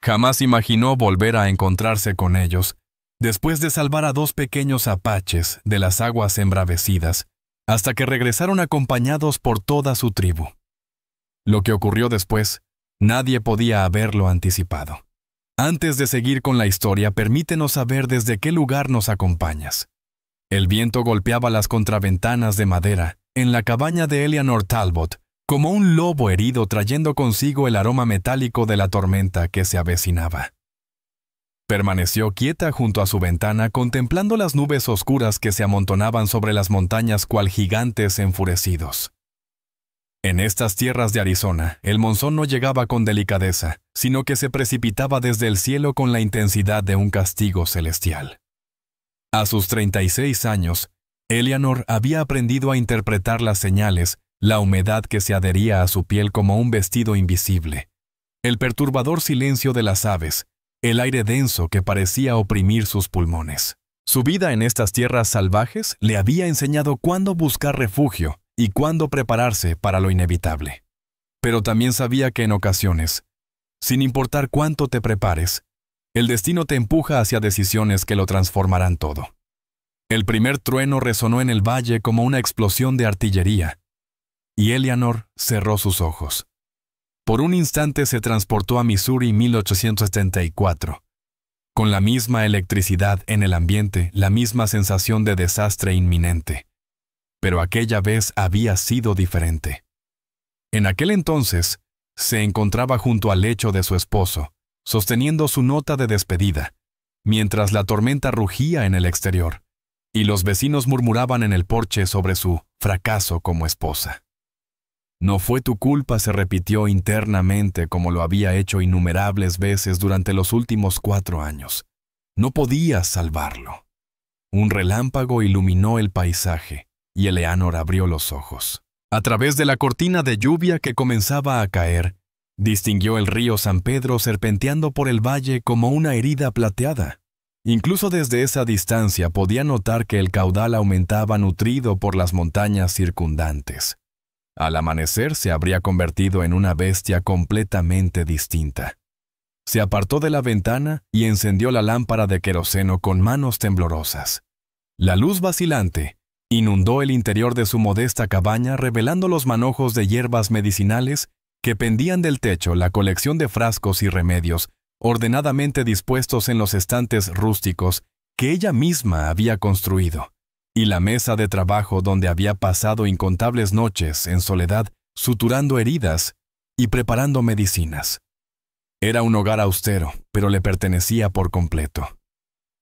Jamás imaginó volver a encontrarse con ellos, después de salvar a 2 pequeños apaches de las aguas embravecidas, hasta que regresaron acompañados por toda su tribu. Lo que ocurrió después, nadie podía haberlo anticipado. Antes de seguir con la historia, permítenos saber desde qué lugar nos acompañas. El viento golpeaba las contraventanas de madera en la cabaña de Eleanor Talbot, como un lobo herido trayendo consigo el aroma metálico de la tormenta que se avecinaba. Permaneció quieta junto a su ventana contemplando las nubes oscuras que se amontonaban sobre las montañas cual gigantes enfurecidos. En estas tierras de Arizona, el monzón no llegaba con delicadeza, sino que se precipitaba desde el cielo con la intensidad de un castigo celestial. A sus 36 años, Eleanor había aprendido a interpretar las señales, la humedad que se adhería a su piel como un vestido invisible, el perturbador silencio de las aves, el aire denso que parecía oprimir sus pulmones. Su vida en estas tierras salvajes le había enseñado cuándo buscar refugio y cuándo prepararse para lo inevitable. Pero también sabía que en ocasiones, sin importar cuánto te prepares, el destino te empuja hacia decisiones que lo transformarán todo. El primer trueno resonó en el valle como una explosión de artillería, y Eleanor cerró sus ojos. Por un instante se transportó a Missouri 1874. Con la misma electricidad en el ambiente, la misma sensación de desastre inminente. Pero aquella vez había sido diferente. En aquel entonces, se encontraba junto al lecho de su esposo, sosteniendo su nota de despedida, mientras la tormenta rugía en el exterior, y los vecinos murmuraban en el porche sobre su fracaso como esposa. No fue tu culpa, se repitió internamente como lo había hecho innumerables veces durante los últimos 4 años. No podías salvarlo. Un relámpago iluminó el paisaje, y Eleanor abrió los ojos. A través de la cortina de lluvia que comenzaba a caer, distinguió el río San Pedro serpenteando por el valle como una herida plateada. Incluso desde esa distancia podía notar que el caudal aumentaba nutrido por las montañas circundantes. Al amanecer se habría convertido en una bestia completamente distinta. Se apartó de la ventana y encendió la lámpara de queroseno con manos temblorosas. La luz vacilante inundó el interior de su modesta cabaña revelando los manojos de hierbas medicinales que pendían del techo, la colección de frascos y remedios ordenadamente dispuestos en los estantes rústicos que ella misma había construido, y la mesa de trabajo donde había pasado incontables noches en soledad suturando heridas y preparando medicinas. Era un hogar austero, pero le pertenecía por completo.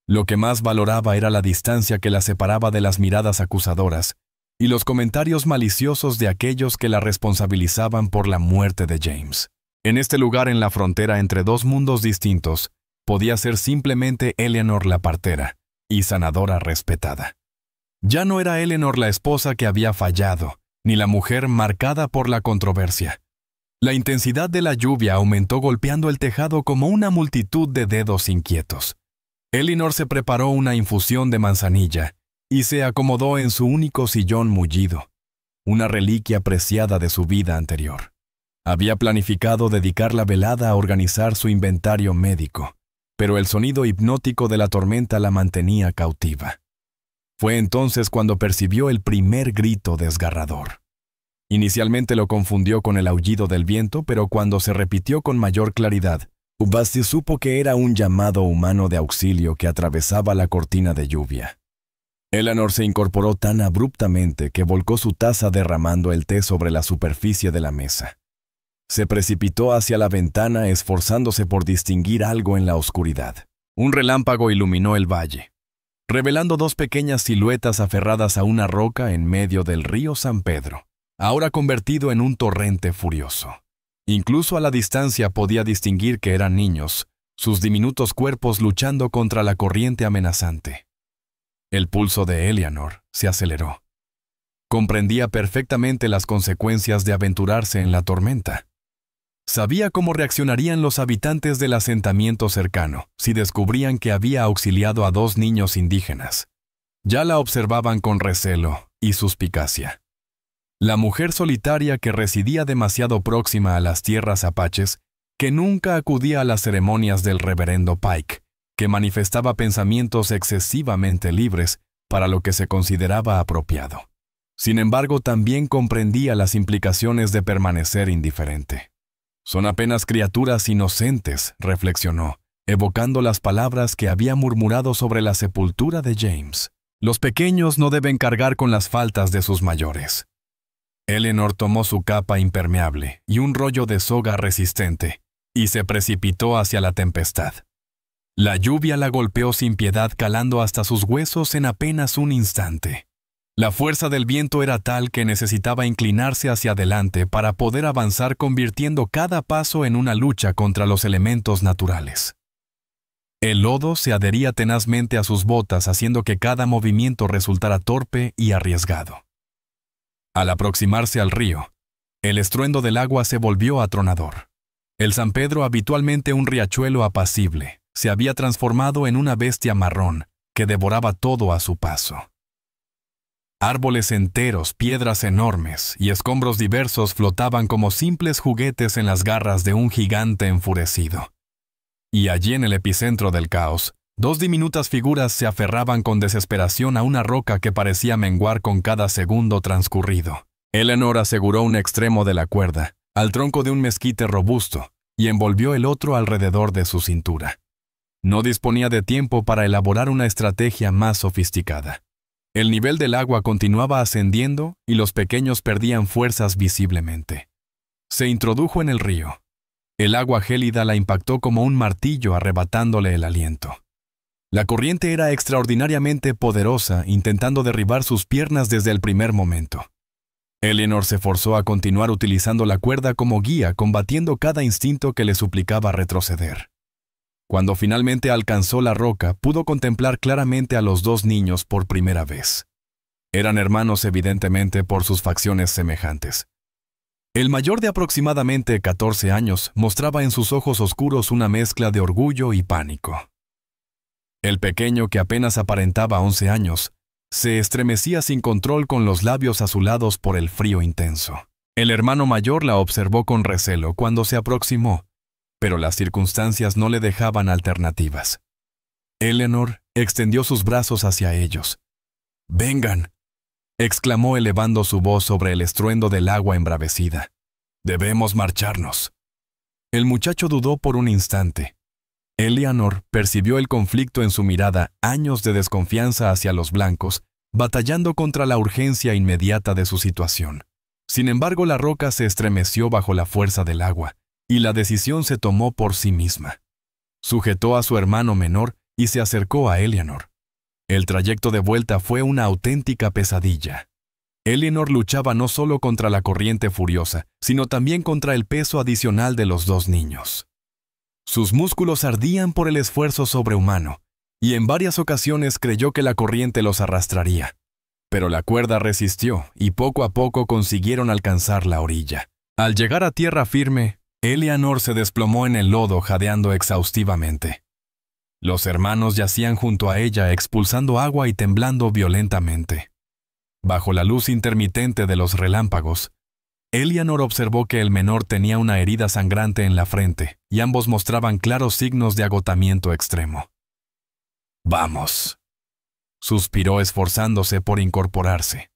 Lo que más valoraba era la distancia que la separaba de las miradas acusadoras y los comentarios maliciosos de aquellos que la responsabilizaban por la muerte de James. En este lugar en la frontera entre 2 mundos distintos, podía ser simplemente Eleanor la partera y sanadora respetada. Ya no era Eleanor la esposa que había fallado, ni la mujer marcada por la controversia. La intensidad de la lluvia aumentó golpeando el tejado como una multitud de dedos inquietos. Eleanor se preparó una infusión de manzanilla y se acomodó en su único sillón mullido, una reliquia preciada de su vida anterior. Había planificado dedicar la velada a organizar su inventario médico, pero el sonido hipnótico de la tormenta la mantenía cautiva. Fue entonces cuando percibió el primer grito desgarrador. Inicialmente lo confundió con el aullido del viento, pero cuando se repitió con mayor claridad, Basti supo que era un llamado humano de auxilio que atravesaba la cortina de lluvia. Eleanor se incorporó tan abruptamente que volcó su taza derramando el té sobre la superficie de la mesa. Se precipitó hacia la ventana esforzándose por distinguir algo en la oscuridad. Un relámpago iluminó el valle, revelando 2 pequeñas siluetas aferradas a una roca en medio del río San Pedro, ahora convertido en un torrente furioso. Incluso a la distancia podía distinguir que eran niños, sus diminutos cuerpos luchando contra la corriente amenazante. El pulso de Eleanor se aceleró. Comprendía perfectamente las consecuencias de aventurarse en la tormenta. Sabía cómo reaccionarían los habitantes del asentamiento cercano si descubrían que había auxiliado a 2 niños indígenas. Ya la observaban con recelo y suspicacia. La mujer solitaria que residía demasiado próxima a las tierras apaches que nunca acudía a las ceremonias del reverendo Pike, que manifestaba pensamientos excesivamente libres para lo que se consideraba apropiado. Sin embargo, también comprendía las implicaciones de permanecer indiferente. Son apenas criaturas inocentes, reflexionó, evocando las palabras que había murmurado sobre la sepultura de James. Los pequeños no deben cargar con las faltas de sus mayores. Eleanor tomó su capa impermeable y un rollo de soga resistente, y se precipitó hacia la tempestad. La lluvia la golpeó sin piedad, calando hasta sus huesos en apenas un instante. La fuerza del viento era tal que necesitaba inclinarse hacia adelante para poder avanzar, convirtiendo cada paso en una lucha contra los elementos naturales. El lodo se adhería tenazmente a sus botas, haciendo que cada movimiento resultara torpe y arriesgado. Al aproximarse al río, el estruendo del agua se volvió atronador. El San Pedro, habitualmente un riachuelo apacible, se había transformado en una bestia marrón que devoraba todo a su paso. Árboles enteros, piedras enormes y escombros diversos flotaban como simples juguetes en las garras de un gigante enfurecido. Y allí en el epicentro del caos, dos diminutas figuras se aferraban con desesperación a una roca que parecía menguar con cada segundo transcurrido. Eleanor aseguró un extremo de la cuerda al tronco de un mezquite robusto y envolvió el otro alrededor de su cintura. No disponía de tiempo para elaborar una estrategia más sofisticada. El nivel del agua continuaba ascendiendo y los pequeños perdían fuerzas visiblemente. Se introdujo en el río. El agua gélida la impactó como un martillo, arrebatándole el aliento. La corriente era extraordinariamente poderosa, intentando derribar sus piernas desde el primer momento. Eleanor se forzó a continuar utilizando la cuerda como guía, combatiendo cada instinto que le suplicaba retroceder. Cuando finalmente alcanzó la roca, pudo contemplar claramente a los dos niños por primera vez. Eran hermanos evidentemente por sus facciones semejantes. El mayor, de aproximadamente 14 años, mostraba en sus ojos oscuros una mezcla de orgullo y pánico. El pequeño, que apenas aparentaba 11 años, se estremecía sin control con los labios azulados por el frío intenso. El hermano mayor la observó con recelo cuando se aproximó, pero las circunstancias no le dejaban alternativas. Eleanor extendió sus brazos hacia ellos. «¡Vengan!», exclamó elevando su voz sobre el estruendo del agua embravecida. «Debemos marcharnos». El muchacho dudó por un instante. Eleanor percibió el conflicto en su mirada, años de desconfianza hacia los blancos, batallando contra la urgencia inmediata de su situación. Sin embargo, la roca se estremeció bajo la fuerza del agua, y la decisión se tomó por sí misma. Sujetó a su hermano menor y se acercó a Eleanor. El trayecto de vuelta fue una auténtica pesadilla. Eleanor luchaba no solo contra la corriente furiosa, sino también contra el peso adicional de los dos niños. Sus músculos ardían por el esfuerzo sobrehumano, y en varias ocasiones creyó que la corriente los arrastraría. Pero la cuerda resistió, y poco a poco consiguieron alcanzar la orilla. Al llegar a tierra firme, Eleanor se desplomó en el lodo, jadeando exhaustivamente. Los hermanos yacían junto a ella, expulsando agua y temblando violentamente. Bajo la luz intermitente de los relámpagos, Eleanor observó que el menor tenía una herida sangrante en la frente, y ambos mostraban claros signos de agotamiento extremo. «Vamos», suspiró esforzándose por incorporarse.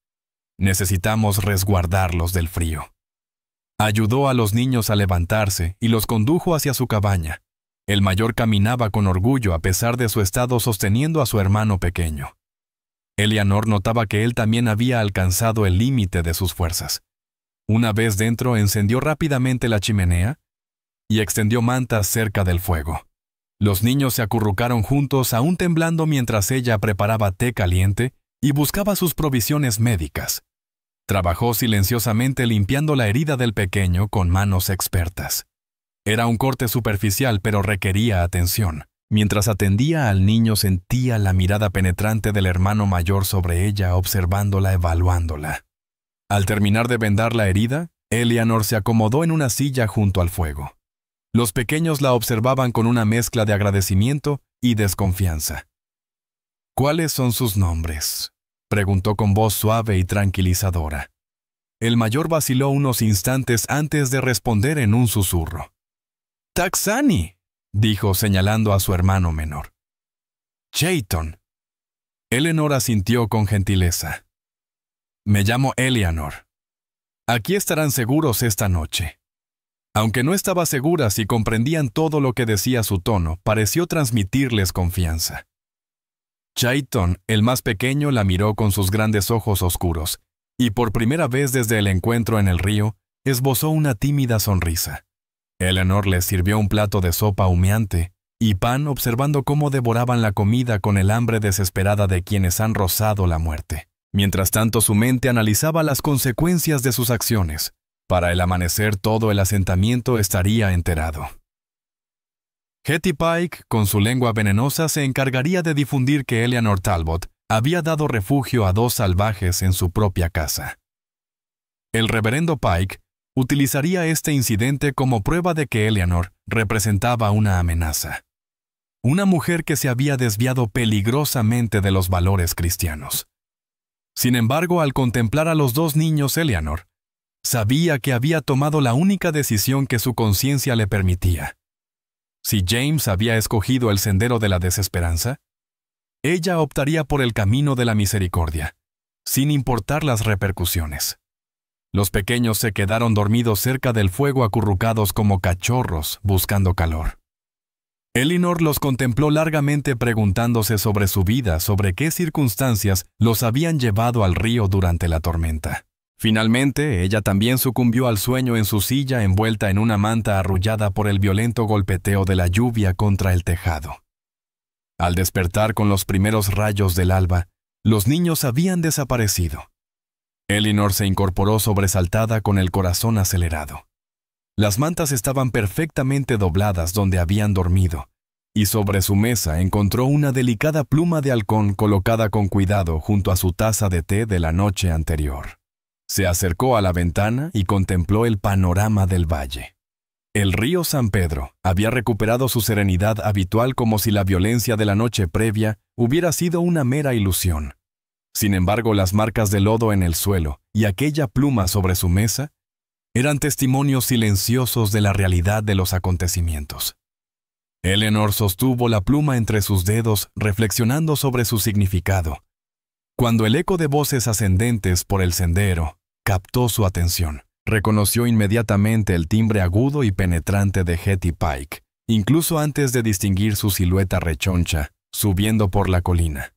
«Necesitamos resguardarlos del frío». Ayudó a los niños a levantarse y los condujo hacia su cabaña. El mayor caminaba con orgullo a pesar de su estado, sosteniendo a su hermano pequeño. Eleanor notaba que él también había alcanzado el límite de sus fuerzas. Una vez dentro, encendió rápidamente la chimenea y extendió mantas cerca del fuego. Los niños se acurrucaron juntos, aún temblando, mientras ella preparaba té caliente y buscaba sus provisiones médicas. Trabajó silenciosamente limpiando la herida del pequeño con manos expertas. Era un corte superficial, pero requería atención. Mientras atendía al niño, sentía la mirada penetrante del hermano mayor sobre ella, observándola, evaluándola. Al terminar de vendar la herida, Eleanor se acomodó en una silla junto al fuego. Los pequeños la observaban con una mezcla de agradecimiento y desconfianza. «¿Cuáles son sus nombres?», preguntó con voz suave y tranquilizadora. El mayor vaciló unos instantes antes de responder en un susurro. Taxani, dijo señalando a su hermano menor. Chayton. Eleanor asintió con gentileza. Me llamo Eleanor. Aquí estarán seguros esta noche. Aunque no estaba segura si comprendían todo lo que decía su tono, pareció transmitirles confianza. Chayton, el más pequeño, la miró con sus grandes ojos oscuros, y por primera vez desde el encuentro en el río, esbozó una tímida sonrisa. Eleanor les sirvió un plato de sopa humeante y pan, observando cómo devoraban la comida con el hambre desesperada de quienes han rozado la muerte. Mientras tanto, su mente analizaba las consecuencias de sus acciones. Para el amanecer, todo el asentamiento estaría enterado. Hetty Pike, con su lengua venenosa, se encargaría de difundir que Eleanor Talbot había dado refugio a 2 salvajes en su propia casa. El reverendo Pike utilizaría este incidente como prueba de que Eleanor representaba una amenaza. Una mujer que se había desviado peligrosamente de los valores cristianos. Sin embargo, al contemplar a los 2 niños, Eleanor sabía que había tomado la única decisión que su conciencia le permitía. Si James había escogido el sendero de la desesperanza, ella optaría por el camino de la misericordia, sin importar las repercusiones. Los pequeños se quedaron dormidos cerca del fuego acurrucados como cachorros buscando calor. Eleanor los contempló largamente preguntándose sobre su vida, sobre qué circunstancias los habían llevado al río durante la tormenta. Finalmente, ella también sucumbió al sueño en su silla envuelta en una manta arrullada por el violento golpeteo de la lluvia contra el tejado. Al despertar con los primeros rayos del alba, los niños habían desaparecido. Eleanor se incorporó sobresaltada con el corazón acelerado. Las mantas estaban perfectamente dobladas donde habían dormido, y sobre su mesa encontró una delicada pluma de halcón colocada con cuidado junto a su taza de té de la noche anterior. Se acercó a la ventana y contempló el panorama del valle. El río San Pedro había recuperado su serenidad habitual como si la violencia de la noche previa hubiera sido una mera ilusión. Sin embargo, las marcas de lodo en el suelo y aquella pluma sobre su mesa eran testimonios silenciosos de la realidad de los acontecimientos. Eleanor sostuvo la pluma entre sus dedos, reflexionando sobre su significado, cuando el eco de voces ascendentes por el sendero captó su atención. Reconoció inmediatamente el timbre agudo y penetrante de Hetty Pike, incluso antes de distinguir su silueta rechoncha, subiendo por la colina.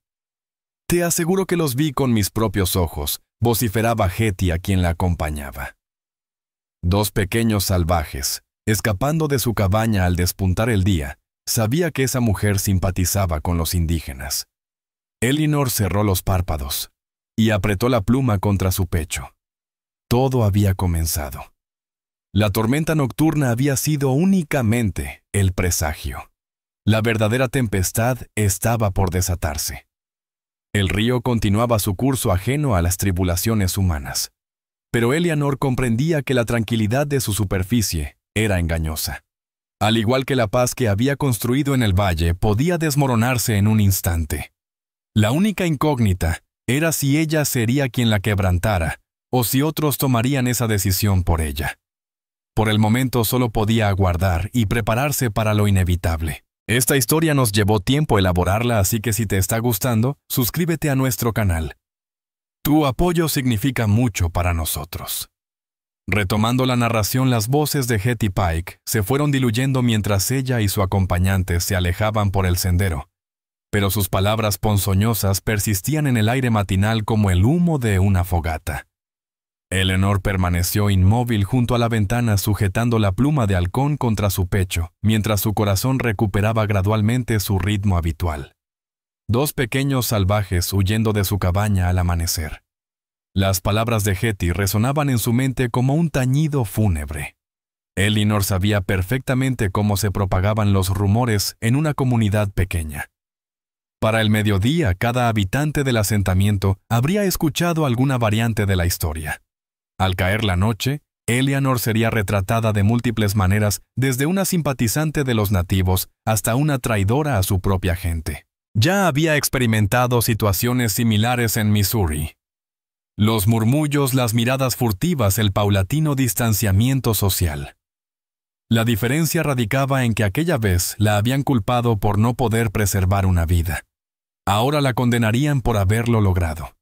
«Te aseguro que los vi con mis propios ojos», vociferaba Hetty a quien la acompañaba. 2 pequeños salvajes, escapando de su cabaña al despuntar el día, sabía que esa mujer simpatizaba con los indígenas. Eleanor cerró los párpados y apretó la pluma contra su pecho. Todo había comenzado. La tormenta nocturna había sido únicamente el presagio. La verdadera tempestad estaba por desatarse. El río continuaba su curso ajeno a las tribulaciones humanas. Pero Eleanor comprendía que la tranquilidad de su superficie era engañosa. Al igual que la paz que había construido en el valle, podía desmoronarse en un instante. La única incógnita era si ella sería quien la quebrantara, o si otros tomarían esa decisión por ella. Por el momento solo podía aguardar y prepararse para lo inevitable. Esta historia nos llevó tiempo elaborarla, así que si te está gustando, suscríbete a nuestro canal. Tu apoyo significa mucho para nosotros. Retomando la narración, las voces de Hetty Pike se fueron diluyendo mientras ella y su acompañante se alejaban por el sendero, pero sus palabras ponzoñosas persistían en el aire matinal como el humo de una fogata. Eleanor permaneció inmóvil junto a la ventana sujetando la pluma de halcón contra su pecho, mientras su corazón recuperaba gradualmente su ritmo habitual. 2 pequeños salvajes huyendo de su cabaña al amanecer. Las palabras de Hetty resonaban en su mente como un tañido fúnebre. Eleanor sabía perfectamente cómo se propagaban los rumores en una comunidad pequeña. Para el mediodía, cada habitante del asentamiento habría escuchado alguna variante de la historia. Al caer la noche, Eleanor sería retratada de múltiples maneras, desde una simpatizante de los nativos hasta una traidora a su propia gente. Ya había experimentado situaciones similares en Missouri. Los murmullos, las miradas furtivas, el paulatino distanciamiento social. La diferencia radicaba en que aquella vez la habían culpado por no poder preservar una vida. Ahora la condenarían por haberlo logrado.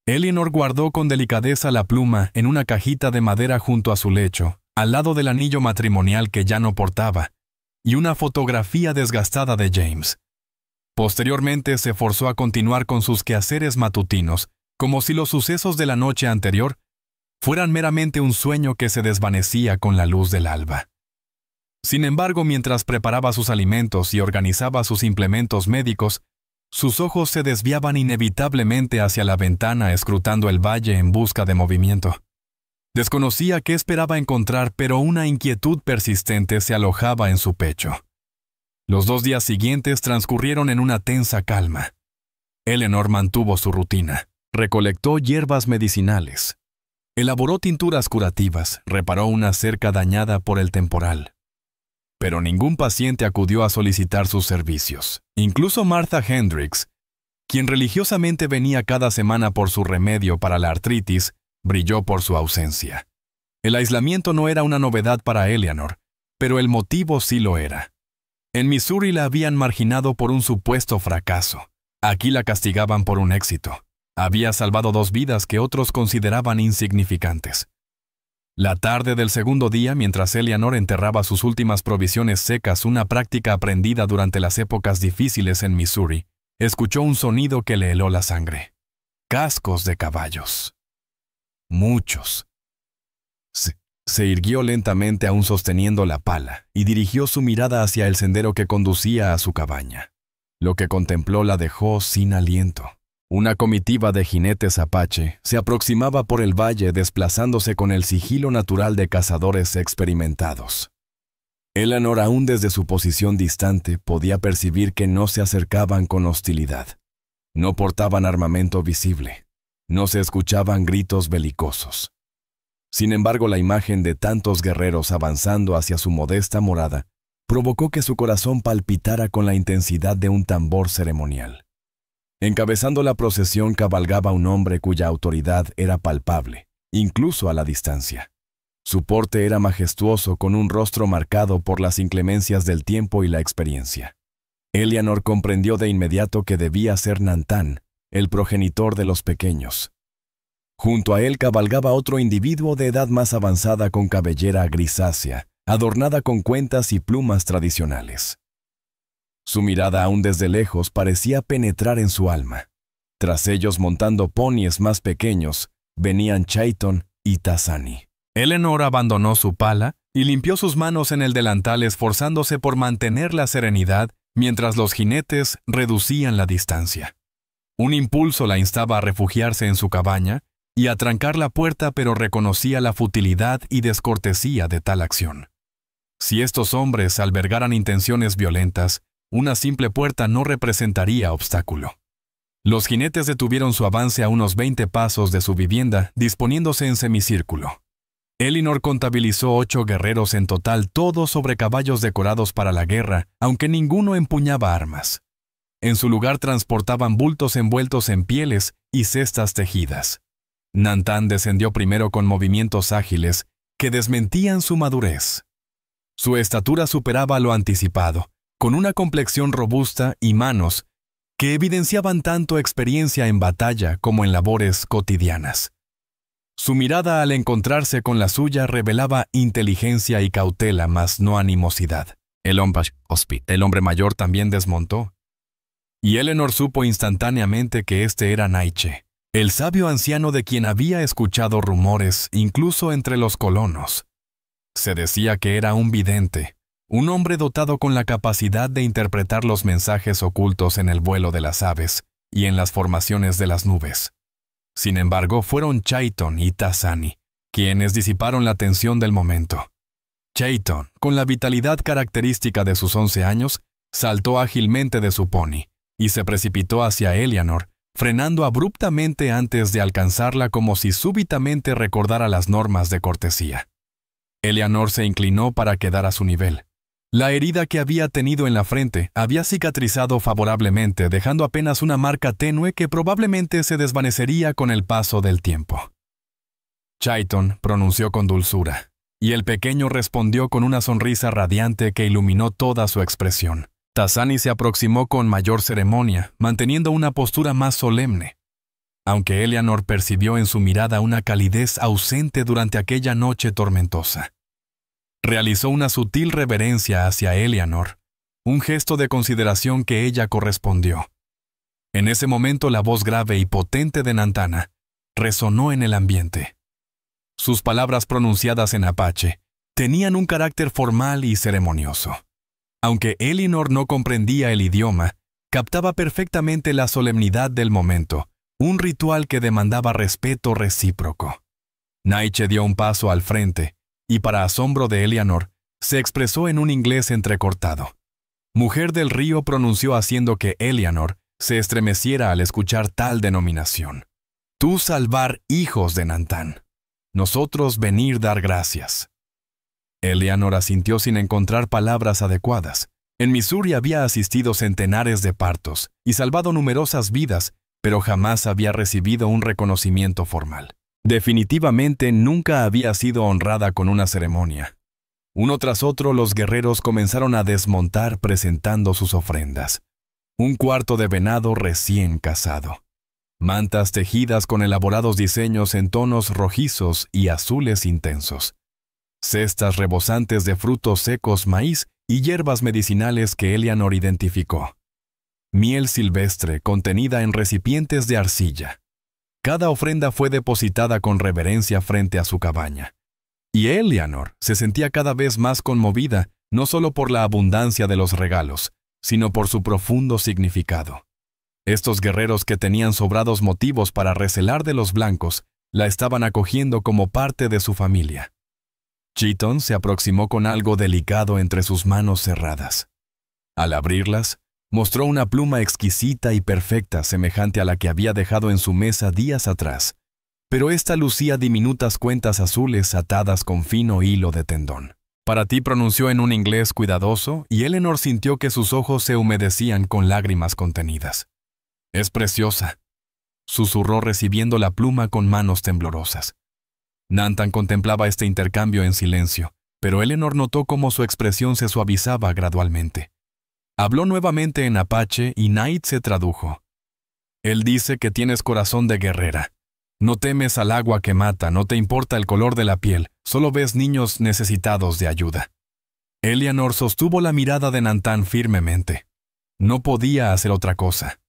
Eleanor guardó con delicadeza la pluma en una cajita de madera junto a su lecho, al lado del anillo matrimonial que ya no portaba, y una fotografía desgastada de James. Posteriormente se forzó a continuar con sus quehaceres matutinos, como si los sucesos de la noche anterior fueran meramente un sueño que se desvanecía con la luz del alba. Sin embargo, mientras preparaba sus alimentos y organizaba sus implementos médicos, sus ojos se desviaban inevitablemente hacia la ventana escrutando el valle en busca de movimiento. Desconocía qué esperaba encontrar, pero una inquietud persistente se alojaba en su pecho. Los 2 días siguientes transcurrieron en una tensa calma. Eleanor mantuvo su rutina. Recolectó hierbas medicinales. Elaboró tinturas curativas, reparó una cerca dañada por el temporal. Pero ningún paciente acudió a solicitar sus servicios. Incluso Martha Hendricks, quien religiosamente venía cada semana por su remedio para la artritis, brilló por su ausencia. El aislamiento no era una novedad para Eleanor, pero el motivo sí lo era. En Missouri la habían marginado por un supuesto fracaso. Aquí la castigaban por un éxito. Había salvado 2 vidas que otros consideraban insignificantes. La tarde del segundo día, mientras Eleanor enterraba sus últimas provisiones secas, una práctica aprendida durante las épocas difíciles en Missouri, escuchó un sonido que le heló la sangre. Cascos de caballos. Muchos. Se irguió lentamente aún sosteniendo la pala y dirigió su mirada hacia el sendero que conducía a su cabaña. Lo que contempló la dejó sin aliento. Una comitiva de jinetes apache se aproximaba por el valle desplazándose con el sigilo natural de cazadores experimentados. Eleanor, aún desde su posición distante, podía percibir que no se acercaban con hostilidad. No portaban armamento visible. No se escuchaban gritos belicosos. Sin embargo, la imagen de tantos guerreros avanzando hacia su modesta morada provocó que su corazón palpitara con la intensidad de un tambor ceremonial. Encabezando la procesión cabalgaba un hombre cuya autoridad era palpable, incluso a la distancia. Su porte era majestuoso, con un rostro marcado por las inclemencias del tiempo y la experiencia. Eleanor comprendió de inmediato que debía ser Nantán, el progenitor de los pequeños. Junto a él cabalgaba otro individuo de edad más avanzada con cabellera grisácea, adornada con cuentas y plumas tradicionales. Su mirada aún desde lejos parecía penetrar en su alma. Tras ellos, montando ponies más pequeños, venían Chayton y Tassani. Eleanor abandonó su pala y limpió sus manos en el delantal, esforzándose por mantener la serenidad mientras los jinetes reducían la distancia. Un impulso la instaba a refugiarse en su cabaña y a trancar la puerta, pero reconocía la futilidad y descortesía de tal acción. Si estos hombres albergaran intenciones violentas, una simple puerta no representaría obstáculo. Los jinetes detuvieron su avance a unos 20 pasos de su vivienda, disponiéndose en semicírculo. Eleanor contabilizó 8 guerreros en total, todos sobre caballos decorados para la guerra, aunque ninguno empuñaba armas. En su lugar transportaban bultos envueltos en pieles y cestas tejidas. Nantán descendió primero con movimientos ágiles que desmentían su madurez. Su estatura superaba lo anticipado, con una complexión robusta y manos que evidenciaban tanto experiencia en batalla como en labores cotidianas. Su mirada al encontrarse con la suya revelaba inteligencia y cautela, mas no animosidad. El hombre mayor también desmontó. Y Eleanor supo instantáneamente que este era Naiche, el sabio anciano de quien había escuchado rumores incluso entre los colonos. Se decía que era un vidente, un hombre dotado con la capacidad de interpretar los mensajes ocultos en el vuelo de las aves y en las formaciones de las nubes. Sin embargo, fueron Chayton y Tassani quienes disiparon la tensión del momento. Chayton, con la vitalidad característica de sus 11 años, saltó ágilmente de su pony y se precipitó hacia Eleanor, frenando abruptamente antes de alcanzarla como si súbitamente recordara las normas de cortesía. Eleanor se inclinó para quedar a su nivel. La herida que había tenido en la frente había cicatrizado favorablemente, dejando apenas una marca tenue que probablemente se desvanecería con el paso del tiempo. Chayton pronunció con dulzura: Y el pequeño respondió con una sonrisa radiante que iluminó toda su expresión. T'Sani se aproximó con mayor ceremonia, manteniendo una postura más solemne. Aunque Eleanor percibió en su mirada una calidez ausente durante aquella noche tormentosa. Realizó una sutil reverencia hacia Eleanor, un gesto de consideración que ella correspondió. En ese momento la voz grave y potente de Nantana resonó en el ambiente. Sus palabras pronunciadas en apache tenían un carácter formal y ceremonioso. Aunque Eleanor no comprendía el idioma, captaba perfectamente la solemnidad del momento, un ritual que demandaba respeto recíproco. Naiche dio un paso al frente y, para asombro de Eleanor, se expresó en un inglés entrecortado. Mujer del Río pronunció haciendo que Eleanor se estremeciera al escuchar tal denominación. Tú salvar hijos de Nantán. Nosotros venir dar gracias. Eleanor asintió sin encontrar palabras adecuadas. En Missouri había asistido centenares de partos y salvado numerosas vidas, pero jamás había recibido un reconocimiento formal. Definitivamente nunca había sido honrada con una ceremonia. Uno tras otro los guerreros comenzaron a desmontar presentando sus ofrendas. Un cuarto de venado recién cazado. Mantas tejidas con elaborados diseños en tonos rojizos y azules intensos. Cestas rebosantes de frutos secos, maíz y hierbas medicinales que Eleanor identificó. Miel silvestre contenida en recipientes de arcilla. Cada ofrenda fue depositada con reverencia frente a su cabaña. Y Eleanor se sentía cada vez más conmovida, no solo por la abundancia de los regalos, sino por su profundo significado. Estos guerreros que tenían sobrados motivos para recelar de los blancos, la estaban acogiendo como parte de su familia. Cheaton se aproximó con algo delicado entre sus manos cerradas. Al abrirlas, mostró una pluma exquisita y perfecta semejante a la que había dejado en su mesa días atrás, pero esta lucía diminutas cuentas azules atadas con fino hilo de tendón. Para ti, pronunció en un inglés cuidadoso, y Eleanor sintió que sus ojos se humedecían con lágrimas contenidas. Es preciosa, susurró recibiendo la pluma con manos temblorosas. Nantan contemplaba este intercambio en silencio, pero Eleanor notó cómo su expresión se suavizaba gradualmente. Habló nuevamente en apache y Nait se tradujo. Él dice que tienes corazón de guerrera. No temes al agua que mata, no te importa el color de la piel, solo ves niños necesitados de ayuda. Eleanor sostuvo la mirada de Nantan firmemente. No podía hacer otra cosa.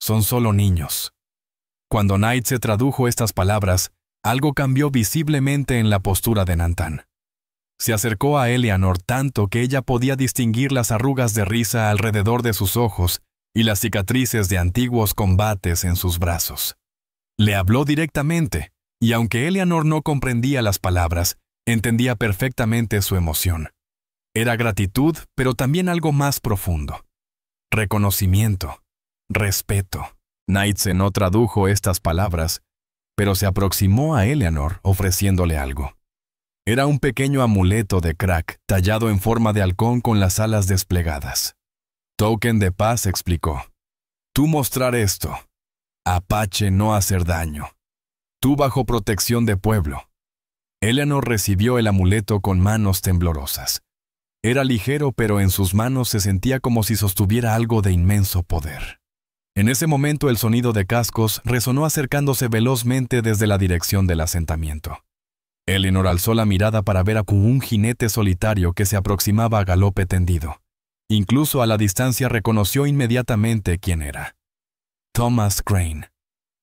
Son solo niños. Cuando Nait se tradujo estas palabras, algo cambió visiblemente en la postura de Nantan. Se acercó a Eleanor tanto que ella podía distinguir las arrugas de risa alrededor de sus ojos y las cicatrices de antiguos combates en sus brazos. Le habló directamente, y aunque Eleanor no comprendía las palabras, entendía perfectamente su emoción. Era gratitud, pero también algo más profundo. Reconocimiento, respeto. Naiche no tradujo estas palabras, pero se aproximó a Eleanor ofreciéndole algo. Era un pequeño amuleto de crack tallado en forma de halcón con las alas desplegadas. Token de paz, explicó. Tú mostrar esto. Apache no hacer daño. Tú bajo protección de pueblo. Eleanor recibió el amuleto con manos temblorosas. Era ligero, pero en sus manos se sentía como si sostuviera algo de inmenso poder. En ese momento el sonido de cascos resonó acercándose velozmente desde la dirección del asentamiento. Eleanor alzó la mirada para ver a un jinete solitario que se aproximaba a galope tendido. Incluso a la distancia reconoció inmediatamente quién era. Thomas Crane.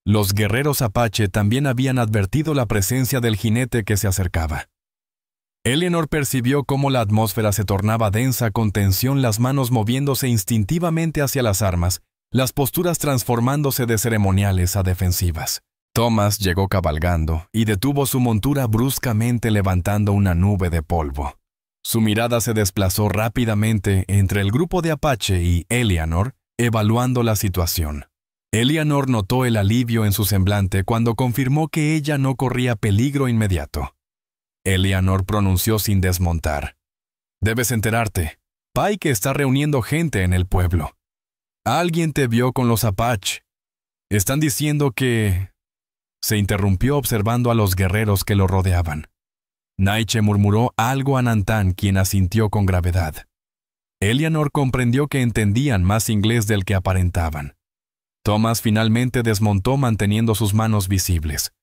Los guerreros apache también habían advertido la presencia del jinete que se acercaba. Eleanor percibió cómo la atmósfera se tornaba densa con tensión, las manos moviéndose instintivamente hacia las armas, las posturas transformándose de ceremoniales a defensivas. Thomas llegó cabalgando y detuvo su montura bruscamente levantando una nube de polvo. Su mirada se desplazó rápidamente entre el grupo de apache y Eleanor, evaluando la situación. Eleanor notó el alivio en su semblante cuando confirmó que ella no corría peligro inmediato. Eleanor pronunció sin desmontar. Debes enterarte. Pike está reuniendo gente en el pueblo. Alguien te vio con los apache. Están diciendo que... Se interrumpió observando a los guerreros que lo rodeaban. Naiche murmuró algo a Nantan, quien asintió con gravedad. Eleanor comprendió que entendían más inglés del que aparentaban. Thomas finalmente desmontó manteniendo sus manos visibles,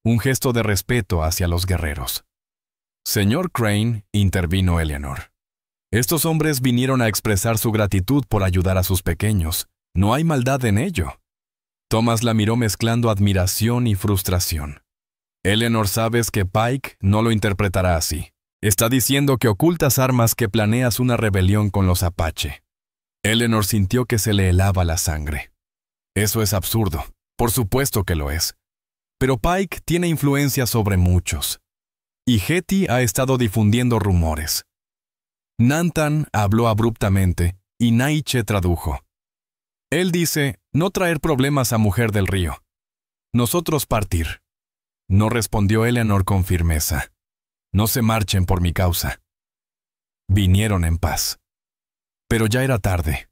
un gesto de respeto hacia los guerreros. «Señor Crane», intervino Eleanor, «estos hombres vinieron a expresar su gratitud por ayudar a sus pequeños. No hay maldad en ello». Thomas la miró mezclando admiración y frustración. «Eleanor, sabes que Pike no lo interpretará así. Está diciendo que ocultas armas, que planeas una rebelión con los Apache». Eleanor sintió que se le helaba la sangre. «Eso es absurdo. Por supuesto que lo es. Pero Pike tiene influencia sobre muchos. Y Hetty ha estado difundiendo rumores». Nantan habló abruptamente y Naiche tradujo. «Él dice, no traer problemas a Mujer del Río. Nosotros partir». No respondió Eleanor con firmeza. «No se marchen por mi causa». Vinieron en paz. Pero ya era tarde.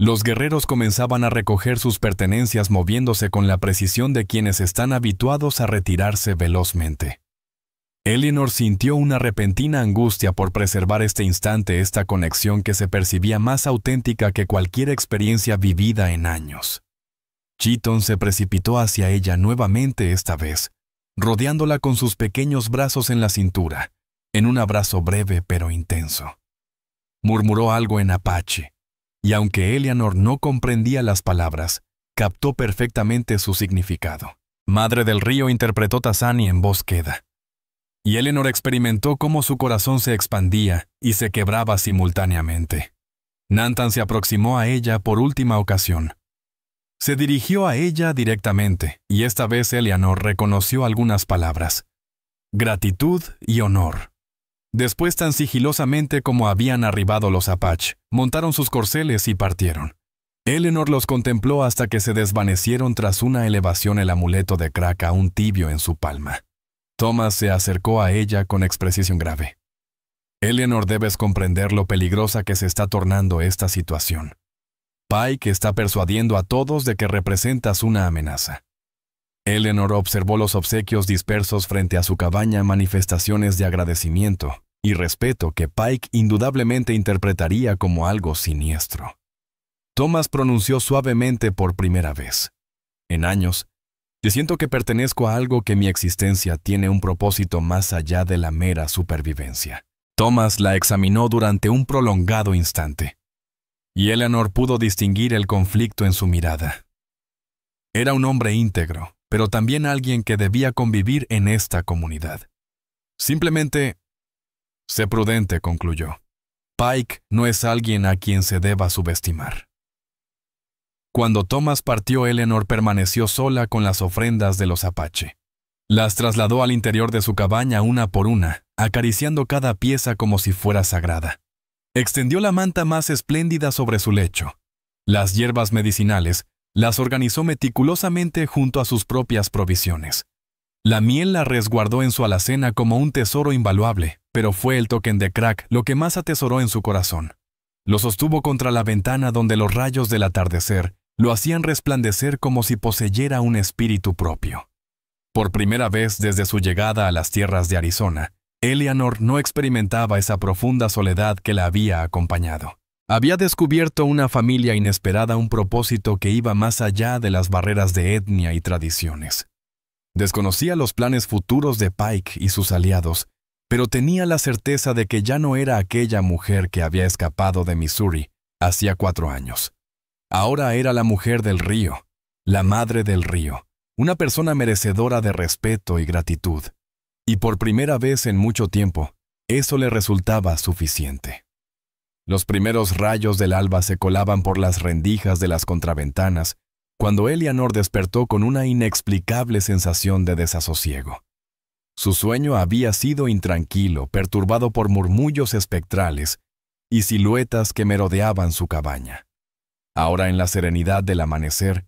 Los guerreros comenzaban a recoger sus pertenencias moviéndose con la precisión de quienes están habituados a retirarse velozmente. Eleanor sintió una repentina angustia por preservar este instante, esta conexión que se percibía más auténtica que cualquier experiencia vivida en años. Cheaton se precipitó hacia ella nuevamente esta vez, rodeándola con sus pequeños brazos en la cintura, en un abrazo breve pero intenso. Murmuró algo en apache, y aunque Eleanor no comprendía las palabras, captó perfectamente su significado. Madre del Río, interpretó Tazani en voz queda. Y Eleanor experimentó cómo su corazón se expandía y se quebraba simultáneamente. Nantan se aproximó a ella por última ocasión. Se dirigió a ella directamente, y esta vez Eleanor reconoció algunas palabras: gratitud y honor. Después, tan sigilosamente como habían arribado los Apache, montaron sus corceles y partieron. Eleanor los contempló hasta que se desvanecieron tras una elevación, el amuleto de Crack aún tibio en su palma. Thomas se acercó a ella con expresión grave. «Eleanor, debes comprender lo peligrosa que se está tornando esta situación. Pike está persuadiendo a todos de que representas una amenaza». Eleanor observó los obsequios dispersos frente a su cabaña, manifestaciones de agradecimiento y respeto que Pike indudablemente interpretaría como algo siniestro. Thomas pronunció suavemente por primera vez. «En años, yo siento que pertenezco a algo, que mi existencia tiene un propósito más allá de la mera supervivencia». Thomas la examinó durante un prolongado instante, y Eleanor pudo distinguir el conflicto en su mirada. Era un hombre íntegro, pero también alguien que debía convivir en esta comunidad. «Simplemente, sé prudente», concluyó. «Pike no es alguien a quien se deba subestimar». Cuando Thomas partió, Eleanor permaneció sola con las ofrendas de los Apache. Las trasladó al interior de su cabaña una por una, acariciando cada pieza como si fuera sagrada. Extendió la manta más espléndida sobre su lecho. Las hierbas medicinales las organizó meticulosamente junto a sus propias provisiones. La miel la resguardó en su alacena como un tesoro invaluable, pero fue el token de Crack lo que más atesoró en su corazón. Lo sostuvo contra la ventana, donde los rayos del atardecer lo hacían resplandecer como si poseyera un espíritu propio. Por primera vez desde su llegada a las tierras de Arizona, Eleanor no experimentaba esa profunda soledad que la había acompañado. Había descubierto una familia inesperada, un propósito que iba más allá de las barreras de etnia y tradiciones. Desconocía los planes futuros de Pike y sus aliados, pero tenía la certeza de que ya no era aquella mujer que había escapado de Missouri hacía 4 años. Ahora era la Mujer del Río, la Madre del Río, una persona merecedora de respeto y gratitud. Y por primera vez en mucho tiempo, eso le resultaba suficiente. Los primeros rayos del alba se colaban por las rendijas de las contraventanas cuando Eleanor despertó con una inexplicable sensación de desasosiego. Su sueño había sido intranquilo, perturbado por murmullos espectrales y siluetas que merodeaban su cabaña. Ahora, en la serenidad del amanecer,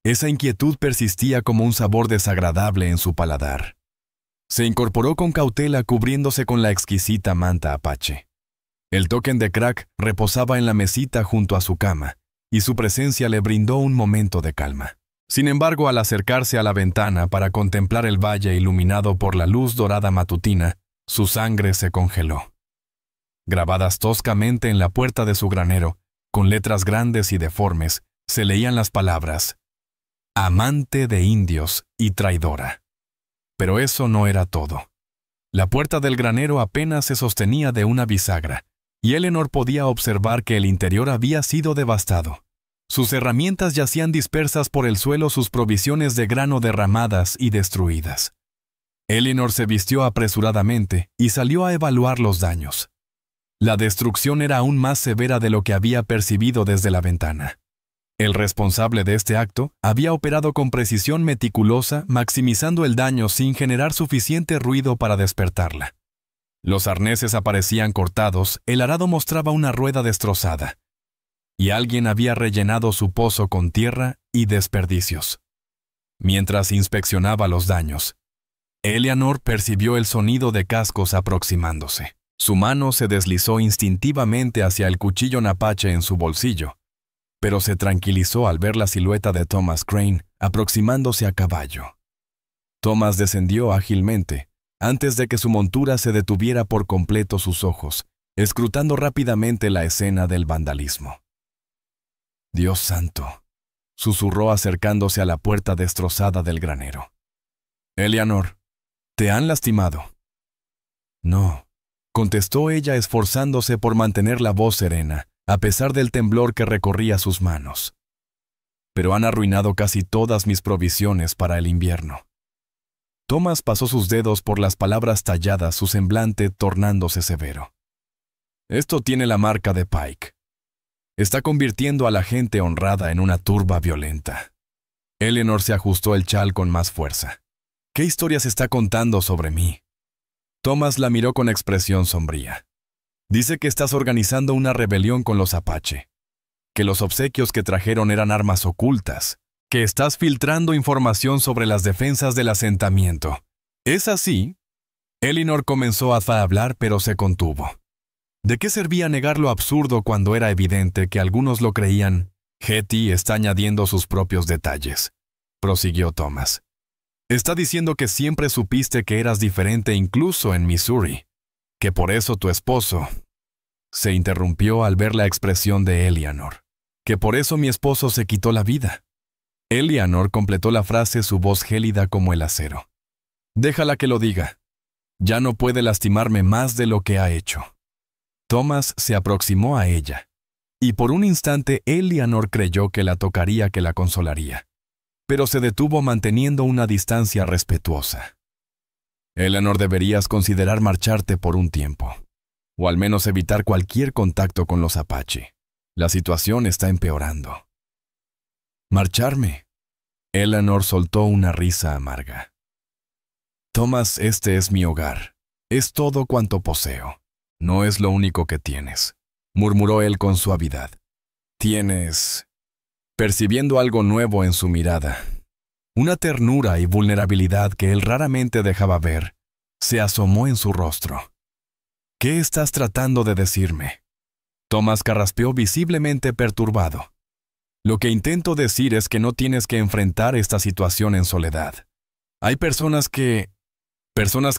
esa inquietud persistía como un sabor desagradable en su paladar. Se incorporó con cautela, cubriéndose con la exquisita manta apache. El token de Crack reposaba en la mesita junto a su cama, y su presencia le brindó un momento de calma. Sin embargo, al acercarse a la ventana para contemplar el valle iluminado por la luz dorada matutina, Su sangre se congeló. Grabadas toscamente en la puerta de su granero, con letras grandes y deformes, se leían las palabras: amante de indios y traidora. Pero eso no era todo. La puerta del granero apenas se sostenía de una bisagra, y Eleanor podía observar que el interior había sido devastado. Sus herramientas yacían dispersas por el suelo, sus provisiones de grano derramadas y destruidas. Eleanor se vistió apresuradamente y salió a evaluar los daños. La destrucción era aún más severa de lo que había percibido desde la ventana. El responsable de este acto había operado con precisión meticulosa, maximizando el daño sin generar suficiente ruido para despertarla. Los arneses aparecían cortados, el arado mostraba una rueda destrozada, y alguien había rellenado su pozo con tierra y desperdicios. Mientras inspeccionaba los daños, Eleanor percibió el sonido de cascos aproximándose. Su mano se deslizó instintivamente hacia el cuchillo napache en su bolsillo, pero se tranquilizó al ver la silueta de Thomas Crane aproximándose a caballo. Thomas descendió ágilmente, antes de que su montura se detuviera por completo sus ojos, escrutando rápidamente la escena del vandalismo. «Dios santo», susurró acercándose a la puerta destrozada del granero. «Eleanor, ¿te han lastimado?» «No», contestó ella esforzándose por mantener la voz serena, a pesar del temblor que recorría sus manos. «Pero han arruinado casi todas mis provisiones para el invierno». Thomas pasó sus dedos por las palabras talladas, su semblante tornándose severo. «Esto tiene la marca de Pike. Está convirtiendo a la gente honrada en una turba violenta». Eleanor se ajustó el chal con más fuerza. «¿Qué historias está contando sobre mí?» Thomas la miró con expresión sombría. «Dice que estás organizando una rebelión con los Apache, que los obsequios que trajeron eran armas ocultas, que estás filtrando información sobre las defensas del asentamiento. ¿Es así?» Eleanor comenzó a hablar, pero se contuvo. ¿De qué servía negar lo absurdo cuando era evidente que algunos lo creían? «Hetty está añadiendo sus propios detalles», prosiguió Thomas. «Está diciendo que siempre supiste que eras diferente incluso en Missouri, que por eso tu esposo…» Se interrumpió al ver la expresión de Eleanor. «Que por eso mi esposo se quitó la vida». Eleanor completó la frase, su voz gélida como el acero. «Déjala que lo diga. Ya no puede lastimarme más de lo que ha hecho». Thomas se aproximó a ella, y por un instante Eleanor creyó que la tocaría, que la consolaría, pero se detuvo manteniendo una distancia respetuosa. «Eleanor, deberías considerar marcharte por un tiempo, o al menos evitar cualquier contacto con los Apache. La situación está empeorando». «¿Marcharme?». Eleanor soltó una risa amarga. «Thomas, este es mi hogar. Es todo cuanto poseo. No es lo único que tienes», murmuró él con suavidad. «Tienes…». Percibiendo algo nuevo en su mirada, una ternura y vulnerabilidad que él raramente dejaba ver, se asomó en su rostro. «¿Qué estás tratando de decirme?». Thomas carraspeó visiblemente perturbado. «Lo que intento decir es que no tienes que enfrentar esta situación en soledad. Hay personas que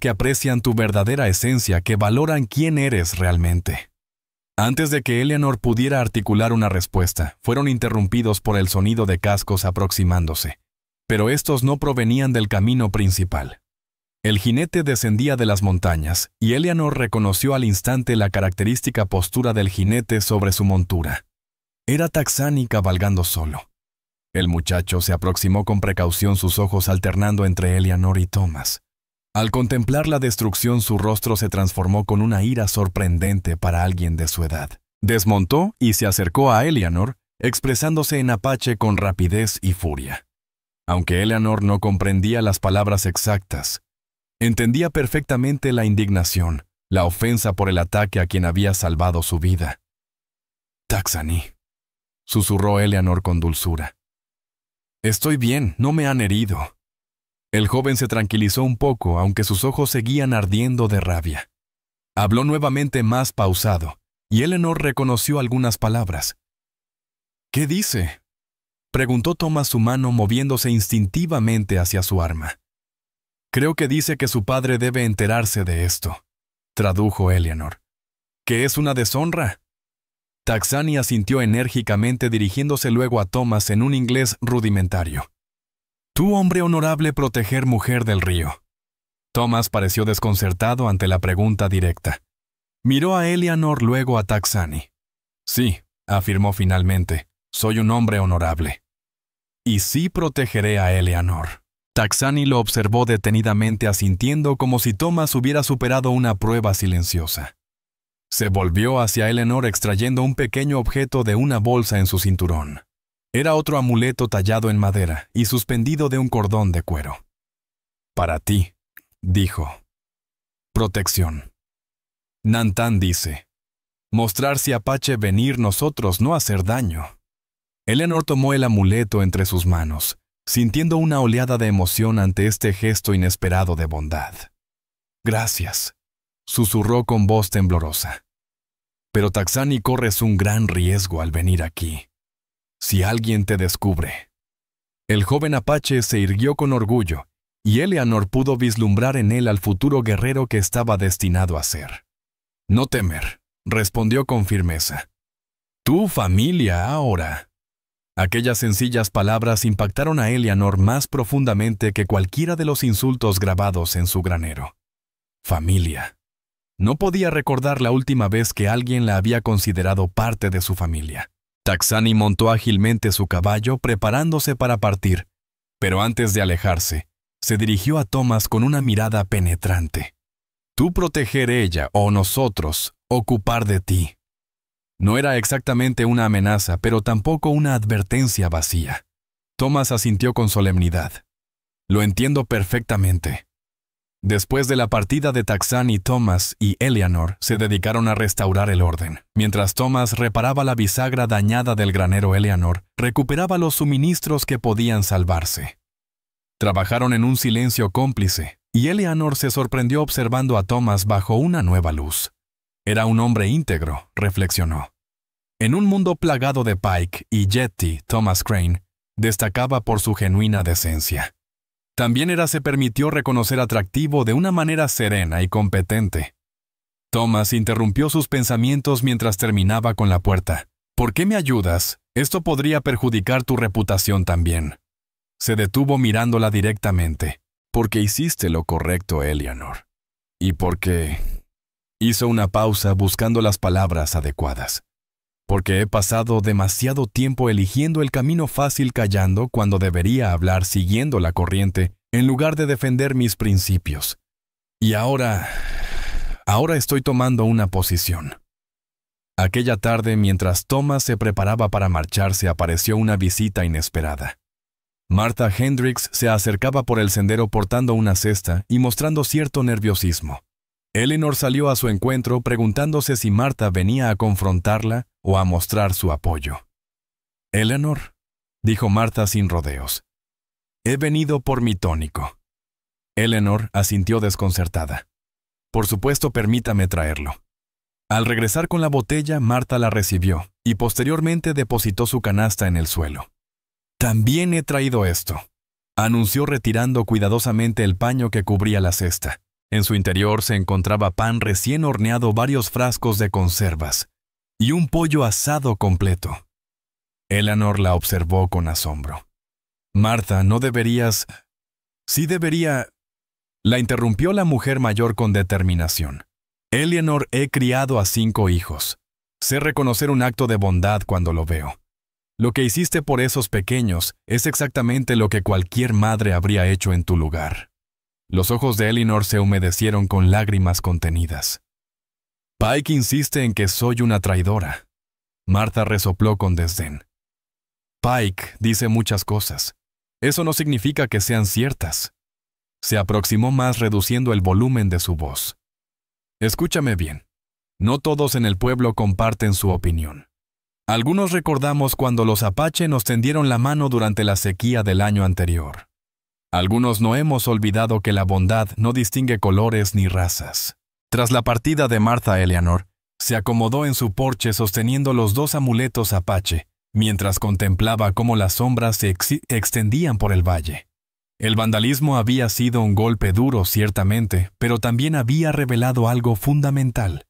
aprecian tu verdadera esencia, que valoran quién eres realmente». Antes de que Eleanor pudiera articular una respuesta, fueron interrumpidos por el sonido de cascos aproximándose, pero estos no provenían del camino principal. El jinete descendía de las montañas, y Eleanor reconoció al instante la característica postura del jinete sobre su montura. Era Taxani cabalgando solo. El muchacho se aproximó con precaución, sus ojos alternando entre Eleanor y Thomas. Al contemplar la destrucción, su rostro se transformó con una ira sorprendente para alguien de su edad. Desmontó y se acercó a Eleanor, expresándose en apache con rapidez y furia. Aunque Eleanor no comprendía las palabras exactas, entendía perfectamente la indignación, la ofensa por el ataque a quien había salvado su vida. «Taxani», susurró Eleanor con dulzura. «Estoy bien, no me han herido». El joven se tranquilizó un poco, aunque sus ojos seguían ardiendo de rabia. Habló nuevamente más pausado, y Eleanor reconoció algunas palabras. «¿Qué dice?», preguntó Thomas, su mano moviéndose instintivamente hacia su arma. «Creo que dice que su padre debe enterarse de esto». tradujo Eleanor. ¿Qué es una deshonra? Taxani asintió enérgicamente dirigiéndose luego a Thomas en un inglés rudimentario. Tú, hombre honorable, proteger mujer del río. Thomas pareció desconcertado ante la pregunta directa. Miró a Eleanor, luego a Taxani. Sí, afirmó finalmente, soy un hombre honorable. Y sí protegeré a Eleanor. Taxani lo observó detenidamente asintiendo como si Thomas hubiera superado una prueba silenciosa. Se volvió hacia Eleanor extrayendo un pequeño objeto de una bolsa en su cinturón. Era otro amuleto tallado en madera y suspendido de un cordón de cuero. Para ti, dijo. Protección. Nantan dice, mostrarse apache venir nosotros no hacer daño. Eleanor tomó el amuleto entre sus manos, sintiendo una oleada de emoción ante este gesto inesperado de bondad. Gracias, susurró con voz temblorosa. Pero Taxani, corres un gran riesgo al venir aquí. Si alguien te descubre. El joven apache se irguió con orgullo, y Eleanor pudo vislumbrar en él al futuro guerrero que estaba destinado a ser. No temer, respondió con firmeza. Tu familia ahora. Aquellas sencillas palabras impactaron a Eleanor más profundamente que cualquiera de los insultos grabados en su granero. Familia. No podía recordar la última vez que alguien la había considerado parte de su familia. Taxani montó ágilmente su caballo preparándose para partir, pero antes de alejarse, se dirigió a Thomas con una mirada penetrante. Tú proteger ella o nosotros, ocupar de ti. No era exactamente una amenaza, pero tampoco una advertencia vacía. Thomas asintió con solemnidad. Lo entiendo perfectamente. Después de la partida de Taxani, Thomas y Eleanor se dedicaron a restaurar el orden. Mientras Thomas reparaba la bisagra dañada del granero, Eleanor recuperaba los suministros que podían salvarse. Trabajaron en un silencio cómplice, y Eleanor se sorprendió observando a Thomas bajo una nueva luz. Era un hombre íntegro, reflexionó. En un mundo plagado de Pike y Yeti, Thomas Crane destacaba por su genuina decencia. También se permitió reconocer atractivo de una manera serena y competente. Thomas interrumpió sus pensamientos mientras terminaba con la puerta. ¿Por qué me ayudas? Esto podría perjudicar tu reputación también. Se detuvo mirándola directamente. Porque hiciste lo correcto, Eleanor. Y porque... Hizo una pausa buscando las palabras adecuadas. Porque he pasado demasiado tiempo eligiendo el camino fácil callando cuando debería hablar siguiendo la corriente en lugar de defender mis principios. Y ahora estoy tomando una posición. Aquella tarde, mientras Thomas se preparaba para marcharse, apareció una visita inesperada. Martha Hendricks se acercaba por el sendero portando una cesta y mostrando cierto nerviosismo. Eleanor salió a su encuentro preguntándose si Martha venía a confrontarla o a mostrar su apoyo. «Eleanor», dijo Martha sin rodeos, «he venido por mi tónico». Eleanor asintió desconcertada. «Por supuesto, permítame traerlo». Al regresar con la botella, Martha la recibió y posteriormente depositó su canasta en el suelo. «También he traído esto», anunció retirando cuidadosamente el paño que cubría la cesta. En su interior se encontraba pan recién horneado, varios frascos de conservas y un pollo asado completo. Eleanor la observó con asombro. «Martha, no deberías...» «Sí debería...» La interrumpió la mujer mayor con determinación. «Eleanor, he criado a 5 hijos. Sé reconocer un acto de bondad cuando lo veo. Lo que hiciste por esos pequeños es exactamente lo que cualquier madre habría hecho en tu lugar». Los ojos de Eleanor se humedecieron con lágrimas contenidas. «Pike insiste en que soy una traidora». Martha resopló con desdén. «Pike dice muchas cosas. Eso no significa que sean ciertas». Se aproximó más reduciendo el volumen de su voz. «Escúchame bien. No todos en el pueblo comparten su opinión. Algunos recordamos cuando los Apache nos tendieron la mano durante la sequía del año anterior. Algunos no hemos olvidado que la bondad no distingue colores ni razas». Tras la partida de Martha, Eleanor se acomodó en su porche sosteniendo los 2 amuletos apache, mientras contemplaba cómo las sombras se extendían por el valle. El vandalismo había sido un golpe duro, ciertamente, pero también había revelado algo fundamental.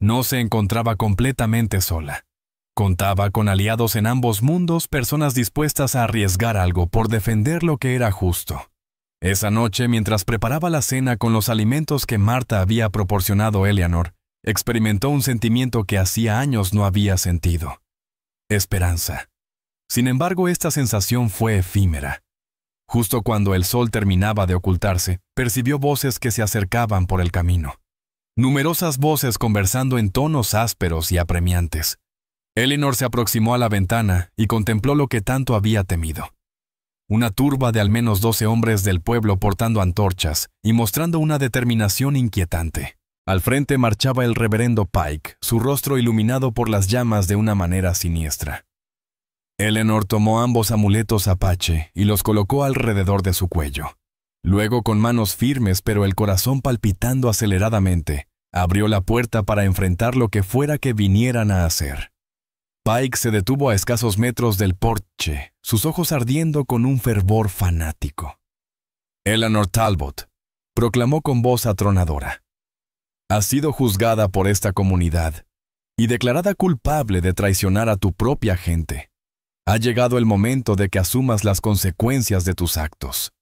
No se encontraba completamente sola. Contaba con aliados en ambos mundos, personas dispuestas a arriesgar algo por defender lo que era justo. Esa noche, mientras preparaba la cena con los alimentos que Marta había proporcionado a Eleanor, experimentó un sentimiento que hacía años no había sentido: esperanza. Sin embargo, esta sensación fue efímera. Justo cuando el sol terminaba de ocultarse, percibió voces que se acercaban por el camino. Numerosas voces conversando en tonos ásperos y apremiantes. Eleanor se aproximó a la ventana y contempló lo que tanto había temido. Una turba de al menos 12 hombres del pueblo portando antorchas y mostrando una determinación inquietante. Al frente marchaba el reverendo Pike, su rostro iluminado por las llamas de una manera siniestra. Eleanor tomó ambos amuletos apache y los colocó alrededor de su cuello. Luego, con manos firmes pero el corazón palpitando aceleradamente, abrió la puerta para enfrentar lo que fuera que vinieran a hacer. Pike se detuvo a escasos metros del porche, sus ojos ardiendo con un fervor fanático. Eleanor Talbot proclamó con voz atronadora: «Has sido juzgada por esta comunidad y declarada culpable de traicionar a tu propia gente. Ha llegado el momento de que asumas las consecuencias de tus actos».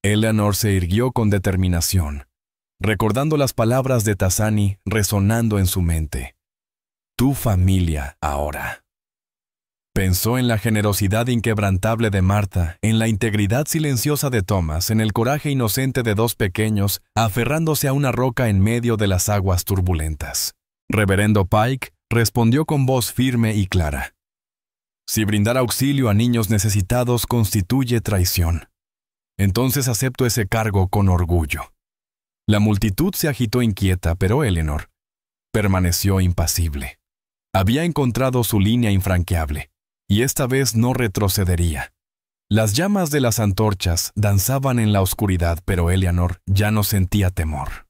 Eleanor se irguió con determinación, recordando las palabras de Tassani resonando en su mente. «Tu familia ahora». Pensó en la generosidad inquebrantable de Marta, en la integridad silenciosa de Thomas, en el coraje inocente de dos pequeños aferrándose a una roca en medio de las aguas turbulentas. Reverendo Pike respondió con voz firme y clara: «Si brindar auxilio a niños necesitados constituye traición, entonces acepto ese cargo con orgullo». La multitud se agitó inquieta, pero Eleanor permaneció impasible. Había encontrado su línea infranqueable, y esta vez no retrocedería. Las llamas de las antorchas danzaban en la oscuridad, pero Eleanor ya no sentía temor.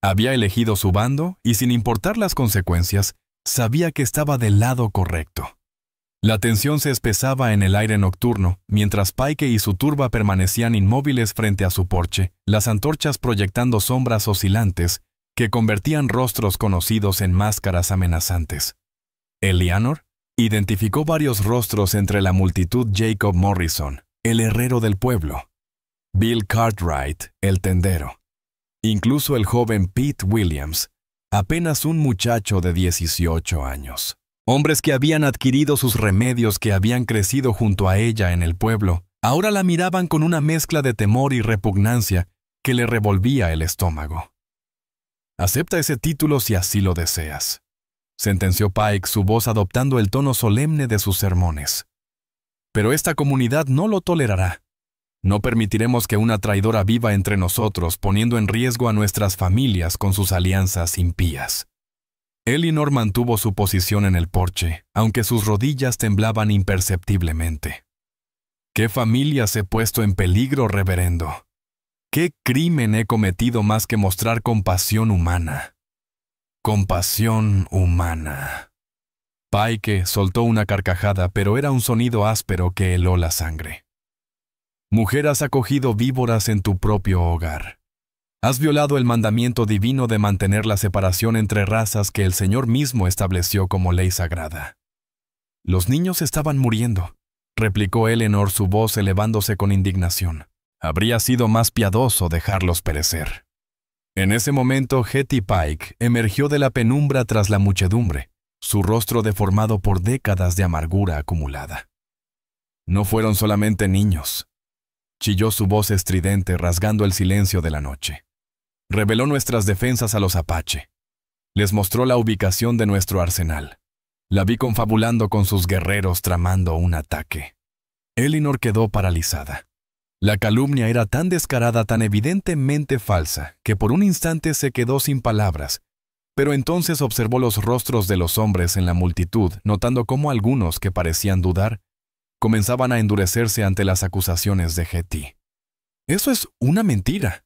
Había elegido su bando y, sin importar las consecuencias, sabía que estaba del lado correcto. La tensión se espesaba en el aire nocturno, mientras Pike y su turba permanecían inmóviles frente a su porche, las antorchas proyectando sombras oscilantes que convertían rostros conocidos en máscaras amenazantes. Eleanor identificó varios rostros entre la multitud: Jacob Morrison, el herrero del pueblo; Bill Cartwright, el tendero; incluso el joven Pete Williams, apenas un muchacho de 18 años. Hombres que habían adquirido sus remedios, que habían crecido junto a ella en el pueblo, ahora la miraban con una mezcla de temor y repugnancia que le revolvía el estómago. «Acepta ese título si así lo deseas», sentenció Pike, su voz adoptando el tono solemne de sus sermones. «Pero esta comunidad no lo tolerará. No permitiremos que una traidora viva entre nosotros, poniendo en riesgo a nuestras familias con sus alianzas impías». Eleanor mantuvo su posición en el porche, aunque sus rodillas temblaban imperceptiblemente. «¿Qué familias he puesto en peligro, reverendo? ¿Qué crimen he cometido más que mostrar compasión humana?» «Compasión humana». Pike soltó una carcajada, pero era un sonido áspero que heló la sangre. «Mujer, has acogido víboras en tu propio hogar. Has violado el mandamiento divino de mantener la separación entre razas que el Señor mismo estableció como ley sagrada». «Los niños estaban muriendo», replicó Eleanor, su voz elevándose con indignación. «Habría sido más piadoso dejarlos perecer». En ese momento, Hetty Pike emergió de la penumbra tras la muchedumbre, su rostro deformado por décadas de amargura acumulada. «No fueron solamente niños», chilló su voz estridente, rasgando el silencio de la noche. «Reveló nuestras defensas a los apache. Les mostró la ubicación de nuestro arsenal. La vi confabulando con sus guerreros tramando un ataque». Eleanor quedó paralizada. La calumnia era tan descarada, tan evidentemente falsa, que por un instante se quedó sin palabras, pero entonces observó los rostros de los hombres en la multitud, notando cómo algunos que parecían dudar comenzaban a endurecerse ante las acusaciones de Hetty. «Eso es una mentira»,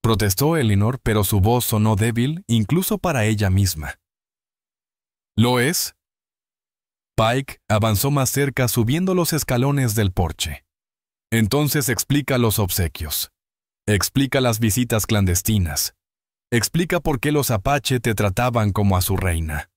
protestó Eleanor, pero su voz sonó débil incluso para ella misma. «¿Lo es?». Pike avanzó más cerca, subiendo los escalones del porche. Entonces explica los obsequios. Explica las visitas clandestinas. Explica por qué los Apache te trataban como a su reina.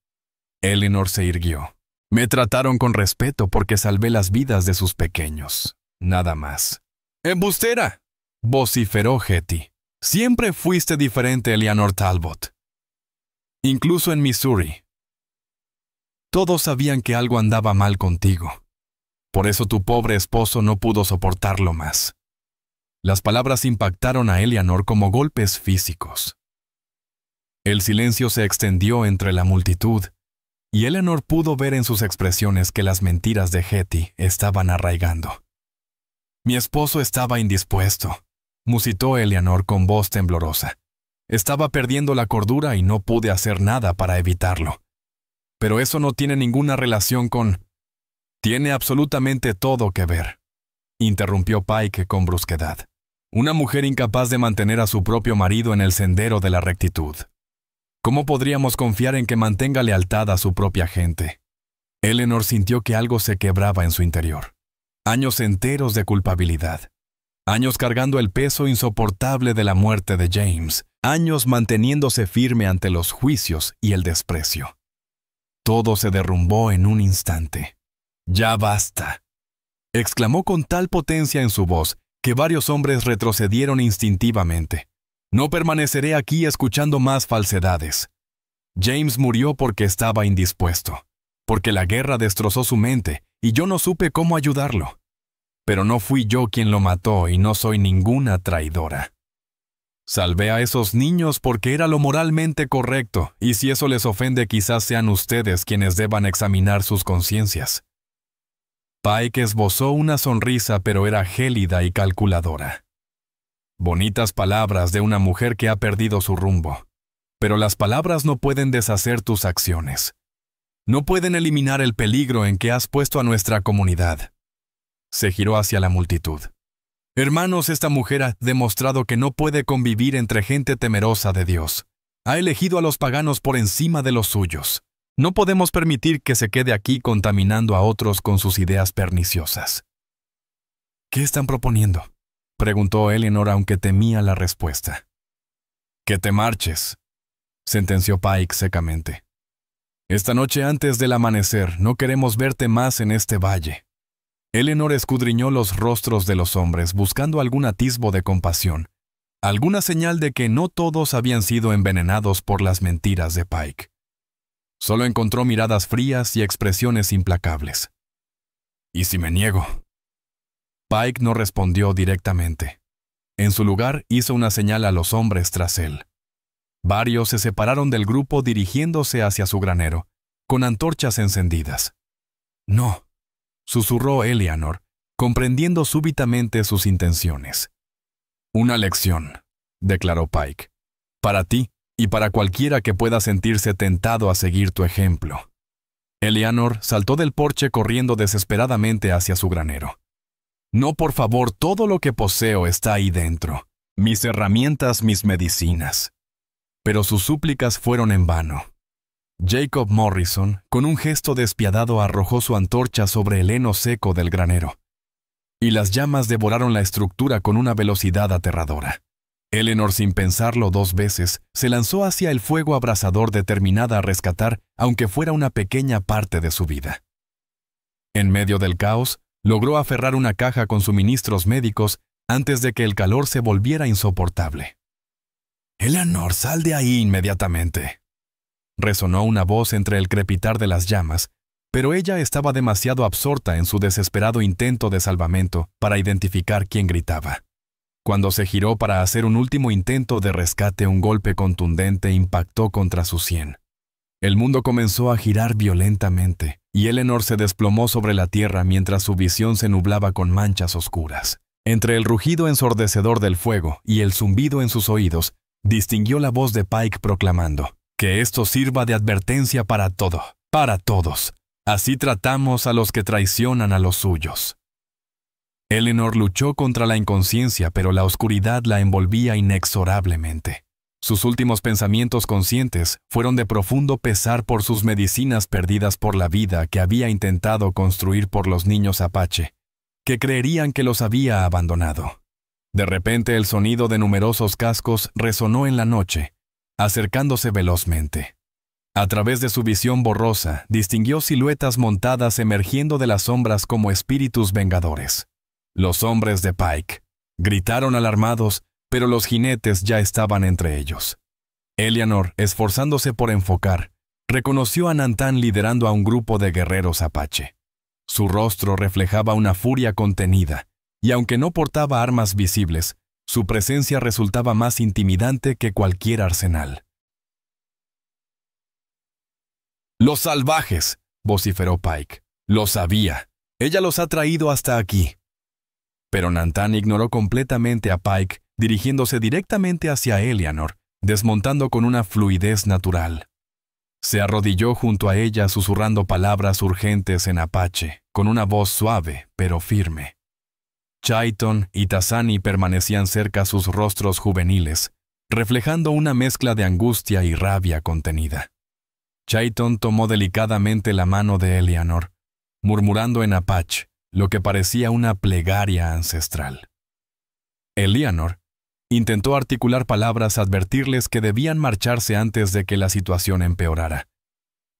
Eleanor se irguió. Me trataron con respeto porque salvé las vidas de sus pequeños. Nada más. ¡Embustera!, vociferó Hetty. Siempre fuiste diferente, Eleanor Talbot. Incluso en Missouri. Todos sabían que algo andaba mal contigo. Por eso tu pobre esposo no pudo soportarlo más. Las palabras impactaron a Eleanor como golpes físicos. El silencio se extendió entre la multitud, y Eleanor pudo ver en sus expresiones que las mentiras de Hetty estaban arraigando. Mi esposo estaba indispuesto, musitó Eleanor con voz temblorosa. Estaba perdiendo la cordura y no pude hacer nada para evitarlo. Pero eso no tiene ninguna relación con... Tiene absolutamente todo que ver, interrumpió Pike con brusquedad. Una mujer incapaz de mantener a su propio marido en el sendero de la rectitud. ¿Cómo podríamos confiar en que mantenga lealtad a su propia gente? Eleanor sintió que algo se quebraba en su interior. Años enteros de culpabilidad. Años cargando el peso insoportable de la muerte de James. Años manteniéndose firme ante los juicios y el desprecio. Todo se derrumbó en un instante. «¡Ya basta!», exclamó con tal potencia en su voz que varios hombres retrocedieron instintivamente. «No permaneceré aquí escuchando más falsedades. James murió porque estaba indispuesto, porque la guerra destrozó su mente y yo no supe cómo ayudarlo. Pero no fui yo quien lo mató y no soy ninguna traidora. Salvé a esos niños porque era lo moralmente correcto, y si eso les ofende quizás sean ustedes quienes deban examinar sus conciencias». Pike esbozó una sonrisa, pero era gélida y calculadora. Bonitas palabras de una mujer que ha perdido su rumbo. Pero las palabras no pueden deshacer tus acciones. No pueden eliminar el peligro en que has puesto a nuestra comunidad. Se giró hacia la multitud. Hermanos, esta mujer ha demostrado que no puede convivir entre gente temerosa de Dios. Ha elegido a los paganos por encima de los suyos. No podemos permitir que se quede aquí contaminando a otros con sus ideas perniciosas. ¿Qué están proponiendo?, preguntó Eleanor, aunque temía la respuesta. «Que te marches», sentenció Pike secamente. «Esta noche antes del amanecer no queremos verte más en este valle». Eleanor escudriñó los rostros de los hombres buscando algún atisbo de compasión, alguna señal de que no todos habían sido envenenados por las mentiras de Pike. Solo encontró miradas frías y expresiones implacables. «¿Y si me niego?». Pike no respondió directamente. En su lugar hizo una señal a los hombres tras él. Varios se separaron del grupo dirigiéndose hacia su granero, con antorchas encendidas. «No», susurró Eleanor, comprendiendo súbitamente sus intenciones. «Una lección», declaró Pike, «para ti y para cualquiera que pueda sentirse tentado a seguir tu ejemplo». Eleanor saltó del porche corriendo desesperadamente hacia su granero. «No, por favor, todo lo que poseo está ahí dentro. Mis herramientas, mis medicinas». Pero sus súplicas fueron en vano. Jacob Morrison, con un gesto despiadado, arrojó su antorcha sobre el heno seco del granero, y las llamas devoraron la estructura con una velocidad aterradora. Eleanor, sin pensarlo dos veces, se lanzó hacia el fuego abrasador, determinada a rescatar, aunque fuera una pequeña parte de su vida. En medio del caos, logró aferrar una caja con suministros médicos antes de que el calor se volviera insoportable. «Eleanor, sal de ahí inmediatamente», resonó una voz entre el crepitar de las llamas, pero ella estaba demasiado absorta en su desesperado intento de salvamento para identificar quién gritaba. Cuando se giró para hacer un último intento de rescate, un golpe contundente impactó contra su sien. El mundo comenzó a girar violentamente, y Eleanor se desplomó sobre la tierra mientras su visión se nublaba con manchas oscuras. Entre el rugido ensordecedor del fuego y el zumbido en sus oídos, distinguió la voz de Pike proclamando: «Que esto sirva de advertencia para todos. Así tratamos a los que traicionan a los suyos». Eleanor luchó contra la inconsciencia, pero la oscuridad la envolvía inexorablemente. Sus últimos pensamientos conscientes fueron de profundo pesar por sus medicinas perdidas, por la vida que había intentado construir por los niños Apache, que creerían que los había abandonado. De repente el sonido de numerosos cascos resonó en la noche, acercándose velozmente. A través de su visión borrosa, distinguió siluetas montadas emergiendo de las sombras como espíritus vengadores. Los hombres de Pike gritaron alarmados, pero los jinetes ya estaban entre ellos. Eleanor, esforzándose por enfocar, reconoció a Nantan liderando a un grupo de guerreros apache. Su rostro reflejaba una furia contenida, y aunque no portaba armas visibles, su presencia resultaba más intimidante que cualquier arsenal. «¡Los salvajes!», vociferó Pike. «Lo sabía. Ella los ha traído hasta aquí». Pero Nantan ignoró completamente a Pike, dirigiéndose directamente hacia Eleanor, desmontando con una fluidez natural. Se arrodilló junto a ella susurrando palabras urgentes en apache, con una voz suave pero firme. Chayton y Tazani permanecían cerca sus rostros juveniles, reflejando una mezcla de angustia y rabia contenida. Chayton tomó delicadamente la mano de Eleanor, murmurando en apache, lo que parecía una plegaria ancestral. Eleanor intentó articular palabras, advertirles que debían marcharse antes de que la situación empeorara.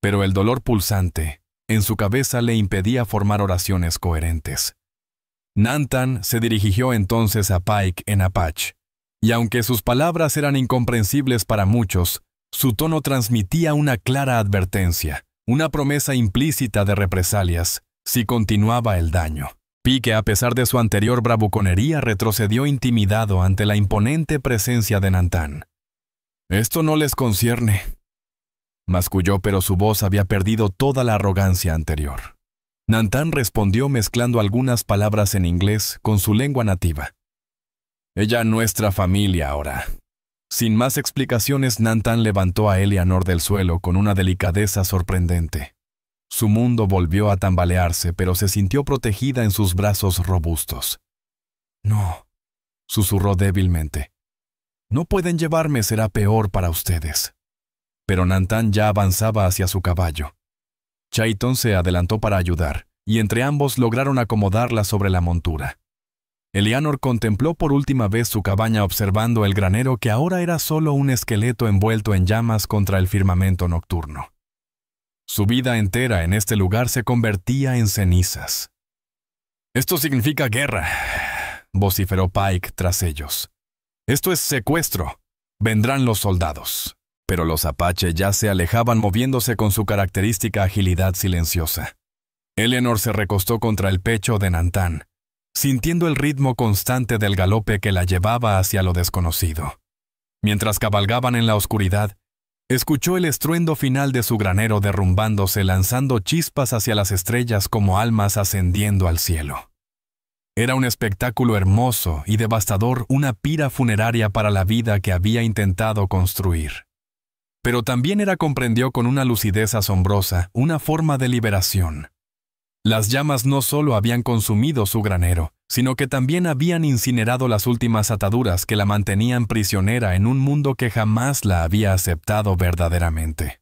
Pero el dolor pulsante en su cabeza le impedía formar oraciones coherentes. Nantan se dirigió entonces a Pike en apache, y aunque sus palabras eran incomprensibles para muchos, su tono transmitía una clara advertencia, una promesa implícita de represalias si continuaba el daño. Pike, a pesar de su anterior bravuconería, retrocedió intimidado ante la imponente presencia de Nantan. «Esto no les concierne», masculló, pero su voz había perdido toda la arrogancia anterior. Nantan respondió mezclando algunas palabras en inglés con su lengua nativa. «Ella nuestra familia ahora». Sin más explicaciones, Nantan levantó a Eleanor del suelo con una delicadeza sorprendente. Su mundo volvió a tambalearse, pero se sintió protegida en sus brazos robustos. «No», susurró débilmente. «No pueden llevarme, será peor para ustedes». Pero Nantan ya avanzaba hacia su caballo. Chayton se adelantó para ayudar, y entre ambos lograron acomodarla sobre la montura. Eleanor contempló por última vez su cabaña observando el granero que ahora era solo un esqueleto envuelto en llamas contra el firmamento nocturno. Su vida entera en este lugar se convertía en cenizas. «Esto significa guerra», vociferó Pike tras ellos. «Esto es secuestro. Vendrán los soldados». Pero los apache ya se alejaban moviéndose con su característica agilidad silenciosa. Eleanor se recostó contra el pecho de Nantan, sintiendo el ritmo constante del galope que la llevaba hacia lo desconocido. Mientras cabalgaban en la oscuridad, escuchó el estruendo final de su granero derrumbándose, lanzando chispas hacia las estrellas como almas ascendiendo al cielo. Era un espectáculo hermoso y devastador, una pira funeraria para la vida que había intentado construir. Pero también comprendió con una lucidez asombrosa una forma de liberación. Las llamas no solo habían consumido su granero, sino que también habían incinerado las últimas ataduras que la mantenían prisionera en un mundo que jamás la había aceptado verdaderamente.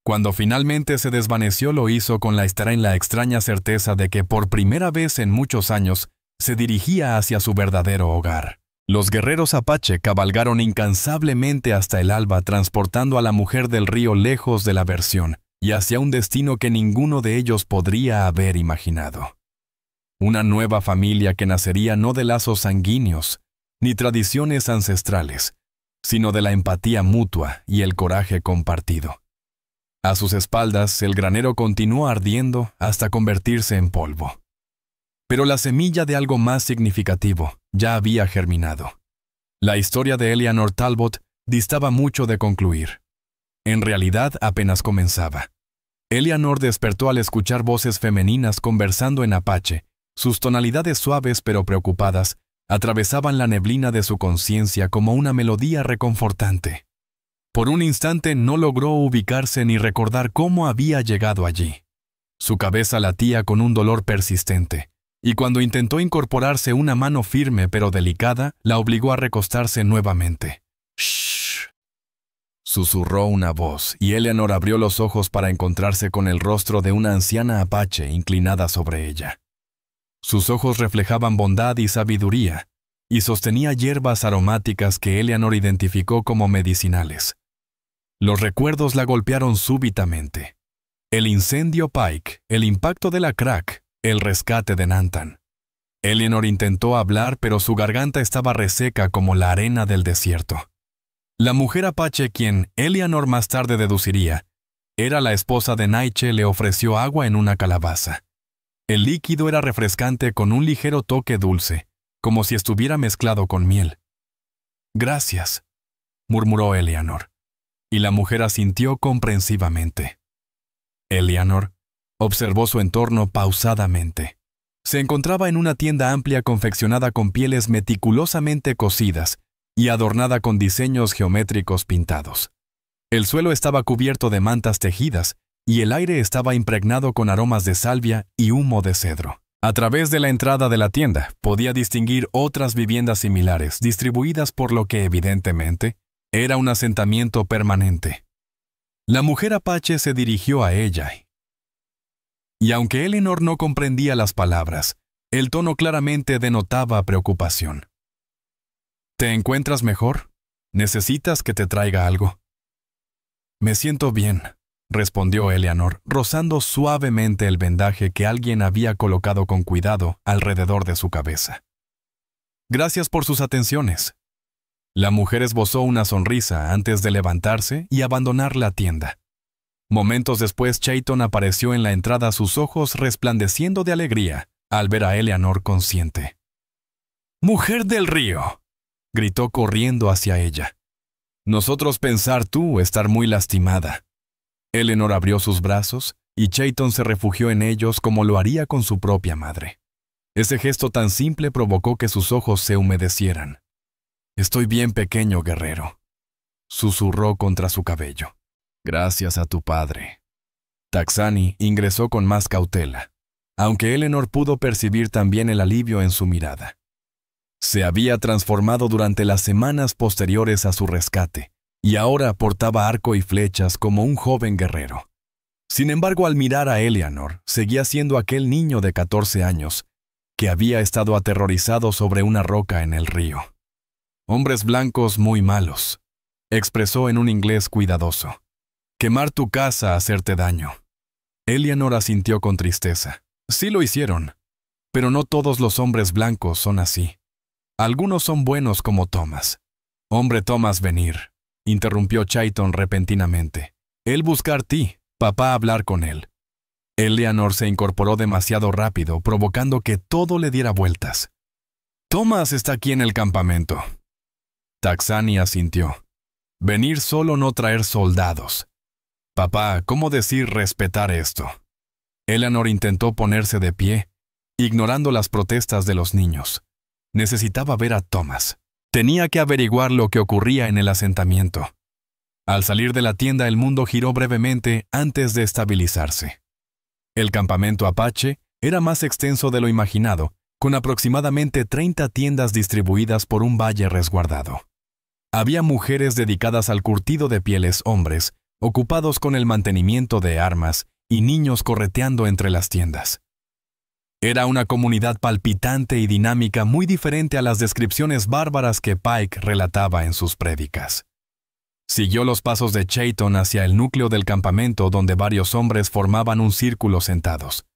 Cuando finalmente se desvaneció, lo hizo con la extraña certeza de que por primera vez en muchos años se dirigía hacia su verdadero hogar. Los guerreros apache cabalgaron incansablemente hasta el alba, transportando a la mujer del río lejos de la aversión y hacia un destino que ninguno de ellos podría haber imaginado. Una nueva familia que nacería no de lazos sanguíneos ni tradiciones ancestrales, sino de la empatía mutua y el coraje compartido. A sus espaldas, el granero continuó ardiendo hasta convertirse en polvo. Pero la semilla de algo más significativo ya había germinado. La historia de Eleanor Talbot distaba mucho de concluir. En realidad, apenas comenzaba. Eleanor despertó al escuchar voces femeninas conversando en apache. Sus tonalidades suaves pero preocupadas atravesaban la neblina de su conciencia como una melodía reconfortante. Por un instante no logró ubicarse ni recordar cómo había llegado allí. Su cabeza latía con un dolor persistente, y cuando intentó incorporarse, una mano firme pero delicada la obligó a recostarse nuevamente. «Shh», susurró una voz, y Eleanor abrió los ojos para encontrarse con el rostro de una anciana apache inclinada sobre ella. Sus ojos reflejaban bondad y sabiduría, y sostenía hierbas aromáticas que Eleanor identificó como medicinales. Los recuerdos la golpearon súbitamente. El incendio Pike, el impacto de la Crack, el rescate de Nantan. Eleanor intentó hablar, pero su garganta estaba reseca como la arena del desierto. La mujer apache, quien Eleanor más tarde deduciría, era la esposa de Naiche, le ofreció agua en una calabaza. El líquido era refrescante con un ligero toque dulce, como si estuviera mezclado con miel. «Gracias», murmuró Eleanor, y la mujer asintió comprensivamente. Eleanor observó su entorno pausadamente. Se encontraba en una tienda amplia confeccionada con pieles meticulosamente cosidas y adornada con diseños geométricos pintados. El suelo estaba cubierto de mantas tejidas y el aire estaba impregnado con aromas de salvia y humo de cedro. A través de la entrada de la tienda podía distinguir otras viviendas similares distribuidas por lo que evidentemente era un asentamiento permanente. La mujer apache se dirigió a ella y aunque Eleanor no comprendía las palabras, el tono claramente denotaba preocupación. «¿Te encuentras mejor? ¿Necesitas que te traiga algo?» «Me siento bien», respondió Eleanor, rozando suavemente el vendaje que alguien había colocado con cuidado alrededor de su cabeza. «Gracias por sus atenciones». La mujer esbozó una sonrisa antes de levantarse y abandonar la tienda. Momentos después, Chayton apareció en la entrada, sus ojos resplandeciendo de alegría al ver a Eleanor consciente. «¡Mujer del río!», gritó corriendo hacia ella. «Nosotros pensar tú estar muy lastimada». Eleanor abrió sus brazos y Chayton se refugió en ellos como lo haría con su propia madre. Ese gesto tan simple provocó que sus ojos se humedecieran. «Estoy bien, pequeño guerrero», susurró contra su cabello. «Gracias a tu padre». Taksani ingresó con más cautela, aunque Eleanor pudo percibir también el alivio en su mirada. Se había transformado durante las semanas posteriores a su rescate, y ahora portaba arco y flechas como un joven guerrero. Sin embargo, al mirar a Eleanor, seguía siendo aquel niño de 14 años, que había estado aterrorizado sobre una roca en el río. «Hombres blancos muy malos», expresó en un inglés cuidadoso. «Quemar tu casa, hacerte daño». Eleanor asintió con tristeza. Sí lo hicieron, pero no todos los hombres blancos son así. Algunos son buenos como Thomas. «Hombre Thomas venir», interrumpió Chayton repentinamente. «Él buscar ti, papá hablar con él». Eleanor se incorporó demasiado rápido, provocando que todo le diera vueltas. «Thomas está aquí en el campamento». Taksani asintió. «Venir solo, no traer soldados». «Papá, ¿cómo decir respetar esto?» Eleanor intentó ponerse de pie, ignorando las protestas de los niños. Necesitaba ver a Thomas. Tenía que averiguar lo que ocurría en el asentamiento. Al salir de la tienda, el mundo giró brevemente antes de estabilizarse. El campamento apache era más extenso de lo imaginado, con aproximadamente 30 tiendas distribuidas por un valle resguardado. Había mujeres dedicadas al curtido de pieles, hombres ocupados con el mantenimiento de armas y niños correteando entre las tiendas. Era una comunidad palpitante y dinámica, muy diferente a las descripciones bárbaras que Pike relataba en sus prédicas. Siguió los pasos de Chayton hacia el núcleo del campamento, donde varios hombres formaban un círculo sentados.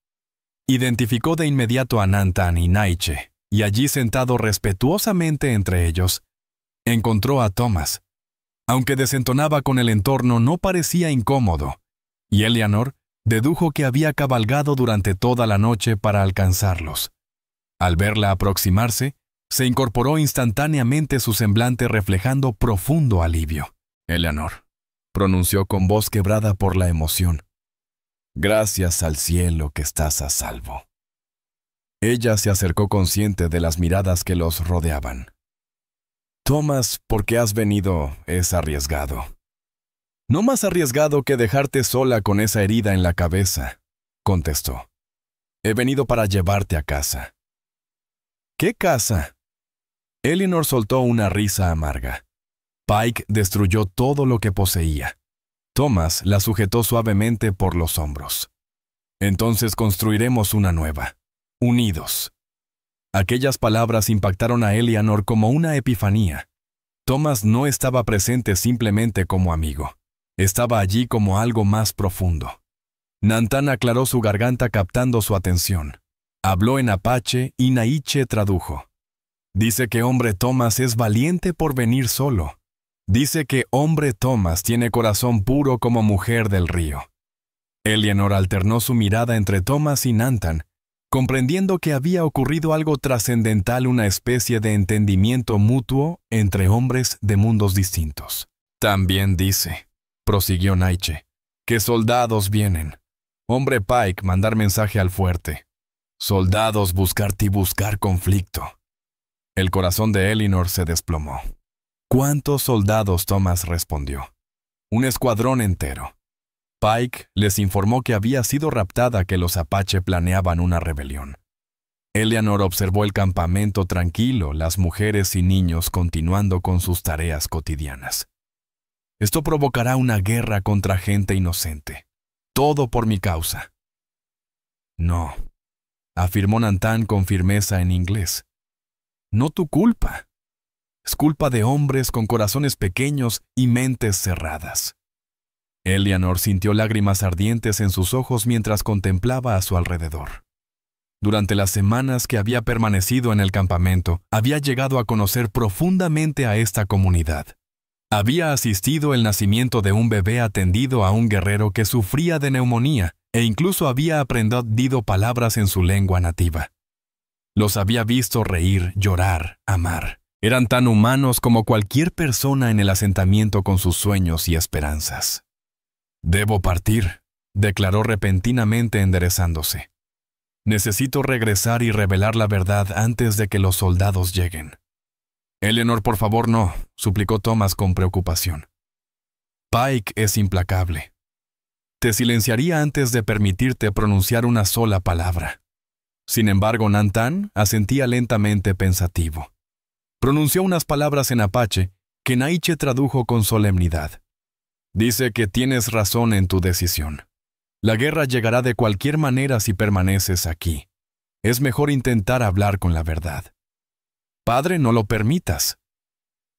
Identificó de inmediato a Nantan y Naiche, y allí sentado respetuosamente entre ellos, encontró a Thomas. Aunque desentonaba con el entorno, no parecía incómodo, y Eleanor dedujo que había cabalgado durante toda la noche para alcanzarlos. Al verla aproximarse, se incorporó instantáneamente, su semblante reflejando profundo alivio. «Eleanor», pronunció con voz quebrada por la emoción. «Gracias al cielo que estás a salvo». Ella se acercó consciente de las miradas que los rodeaban. «Thomas, ¿por qué has venido? Es arriesgado». «No más arriesgado que dejarte sola con esa herida en la cabeza», contestó. «He venido para llevarte a casa». «¿Qué casa?» Eleanor soltó una risa amarga. Pike destruyó todo lo que poseía. Thomas la sujetó suavemente por los hombros. «Entonces construiremos una nueva, unidos». Aquellas palabras impactaron a Eleanor como una epifanía. Thomas no estaba presente simplemente como amigo. Estaba allí como algo más profundo. Nantan aclaró su garganta captando su atención. Habló en apache y Naiche tradujo. Dice que hombre Thomas es valiente por venir solo. Dice que hombre Thomas tiene corazón puro como mujer del río. Eleanor alternó su mirada entre Thomas y Nantan, comprendiendo que había ocurrido algo trascendental, una especie de entendimiento mutuo entre hombres de mundos distintos. También dice, prosiguió Naiche, que soldados vienen. Hombre Pike mandar mensaje al fuerte. Soldados buscarte y buscar conflicto. El corazón de Eleanor se desplomó. ¿Cuántos soldados? Thomas respondió. Un escuadrón entero. Pike les informó que había sido raptada, que los Apache planeaban una rebelión. Eleanor observó el campamento tranquilo, las mujeres y niños continuando con sus tareas cotidianas. Esto provocará una guerra contra gente inocente. Todo por mi causa. No, afirmó Nantan con firmeza en inglés. No tu culpa. Es culpa de hombres con corazones pequeños y mentes cerradas. Eleanor sintió lágrimas ardientes en sus ojos mientras contemplaba a su alrededor. Durante las semanas que había permanecido en el campamento, había llegado a conocer profundamente a esta comunidad. Había asistido el nacimiento de un bebé atendido a un guerrero que sufría de neumonía e incluso había aprendido palabras en su lengua nativa. Los había visto reír, llorar, amar. Eran tan humanos como cualquier persona en el asentamiento con sus sueños y esperanzas. «Debo partir», declaró repentinamente enderezándose. «Necesito regresar y revelar la verdad antes de que los soldados lleguen». «Eleanor, por favor, no», suplicó Thomas con preocupación. «Pike es implacable. Te silenciaría antes de permitirte pronunciar una sola palabra». Sin embargo, Nantan asentía lentamente pensativo. Pronunció unas palabras en apache que Naiche tradujo con solemnidad. Dice que tienes razón en tu decisión. La guerra llegará de cualquier manera si permaneces aquí. Es mejor intentar hablar con la verdad. Padre, no lo permitas.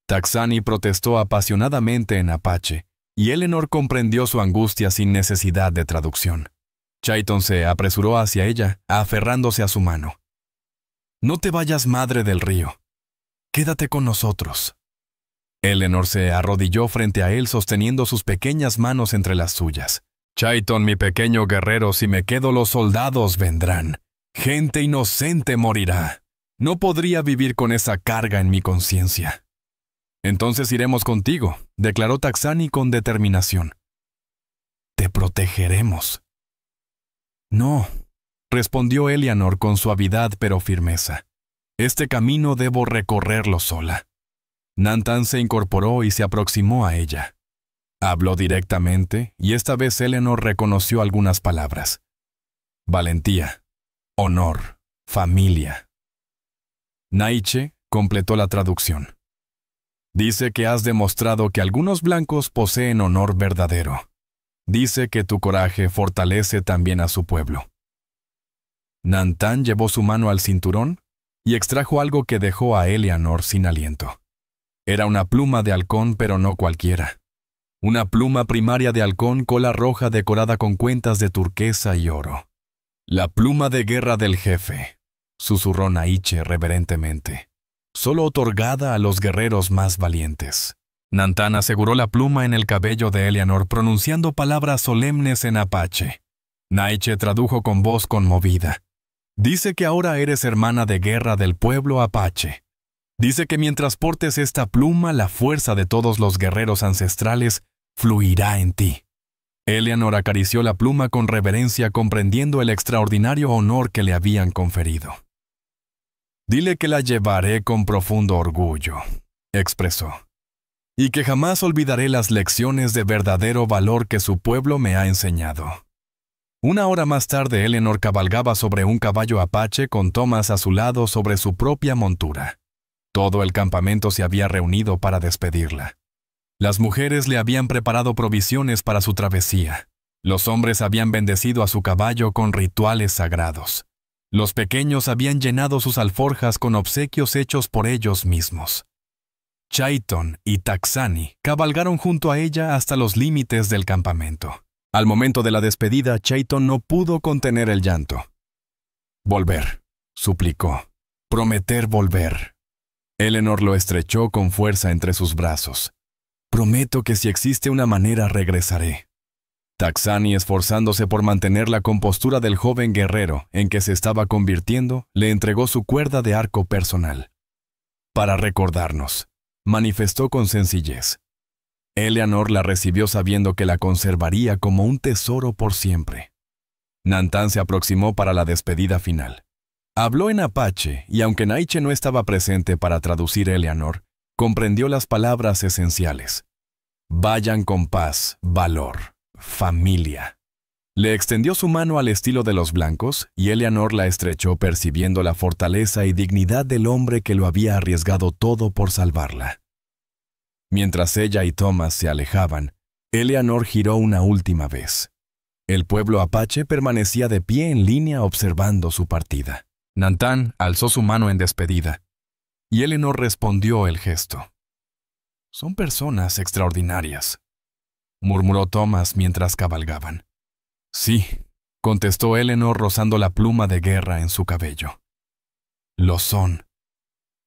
Taxani protestó apasionadamente en apache, y Eleanor comprendió su angustia sin necesidad de traducción. Chayton se apresuró hacia ella, aferrándose a su mano. No te vayas, madre del río. Quédate con nosotros. Eleanor se arrodilló frente a él sosteniendo sus pequeñas manos entre las suyas. Chayton, mi pequeño guerrero, si me quedo los soldados vendrán. Gente inocente morirá. No podría vivir con esa carga en mi conciencia. Entonces iremos contigo, declaró Taxani con determinación. Te protegeremos. No, respondió Eleanor con suavidad pero firmeza. Este camino debo recorrerlo sola. Nantan se incorporó y se aproximó a ella. Habló directamente y esta vez Eleanor reconoció algunas palabras. Valentía, honor, familia. Naiche completó la traducción. Dice que has demostrado que algunos blancos poseen honor verdadero. Dice que tu coraje fortalece también a su pueblo. Nantan llevó su mano al cinturón y extrajo algo que dejó a Eleanor sin aliento. Era una pluma de halcón, pero no cualquiera. Una pluma primaria de halcón cola roja decorada con cuentas de turquesa y oro. La pluma de guerra del jefe, susurró Naiche reverentemente, solo otorgada a los guerreros más valientes. Nantan aseguró la pluma en el cabello de Eleanor pronunciando palabras solemnes en apache. Naiche tradujo con voz conmovida. Dice que ahora eres hermana de guerra del pueblo apache. Dice que mientras portes esta pluma, la fuerza de todos los guerreros ancestrales fluirá en ti. Eleanor acarició la pluma con reverencia, comprendiendo el extraordinario honor que le habían conferido. Dile que la llevaré con profundo orgullo, expresó, y que jamás olvidaré las lecciones de verdadero valor que su pueblo me ha enseñado. Una hora más tarde, Eleanor cabalgaba sobre un caballo apache con Thomas a su lado sobre su propia montura. Todo el campamento se había reunido para despedirla. Las mujeres le habían preparado provisiones para su travesía. Los hombres habían bendecido a su caballo con rituales sagrados. Los pequeños habían llenado sus alforjas con obsequios hechos por ellos mismos. Chaiton y Taksani cabalgaron junto a ella hasta los límites del campamento. Al momento de la despedida, Chaiton no pudo contener el llanto. «Volver», suplicó. «Prometer volver». Eleanor lo estrechó con fuerza entre sus brazos. «Prometo que si existe una manera regresaré». Taksani, esforzándose por mantener la compostura del joven guerrero en que se estaba convirtiendo, le entregó su cuerda de arco personal. «Para recordarnos», manifestó con sencillez. Eleanor la recibió sabiendo que la conservaría como un tesoro por siempre. Nantan se aproximó para la despedida final. Habló en apache y aunque Naiche no estaba presente para traducir Eleanor, comprendió las palabras esenciales. Vayan con paz, valor, familia. Le extendió su mano al estilo de los blancos y Eleanor la estrechó percibiendo la fortaleza y dignidad del hombre que lo había arriesgado todo por salvarla. Mientras ella y Thomas se alejaban, Eleanor giró una última vez. El pueblo apache permanecía de pie en línea observando su partida. Nantan alzó su mano en despedida, y Eleanor respondió el gesto. «Son personas extraordinarias», murmuró Thomas mientras cabalgaban. «Sí», contestó Eleanor rozando la pluma de guerra en su cabello. «Lo son».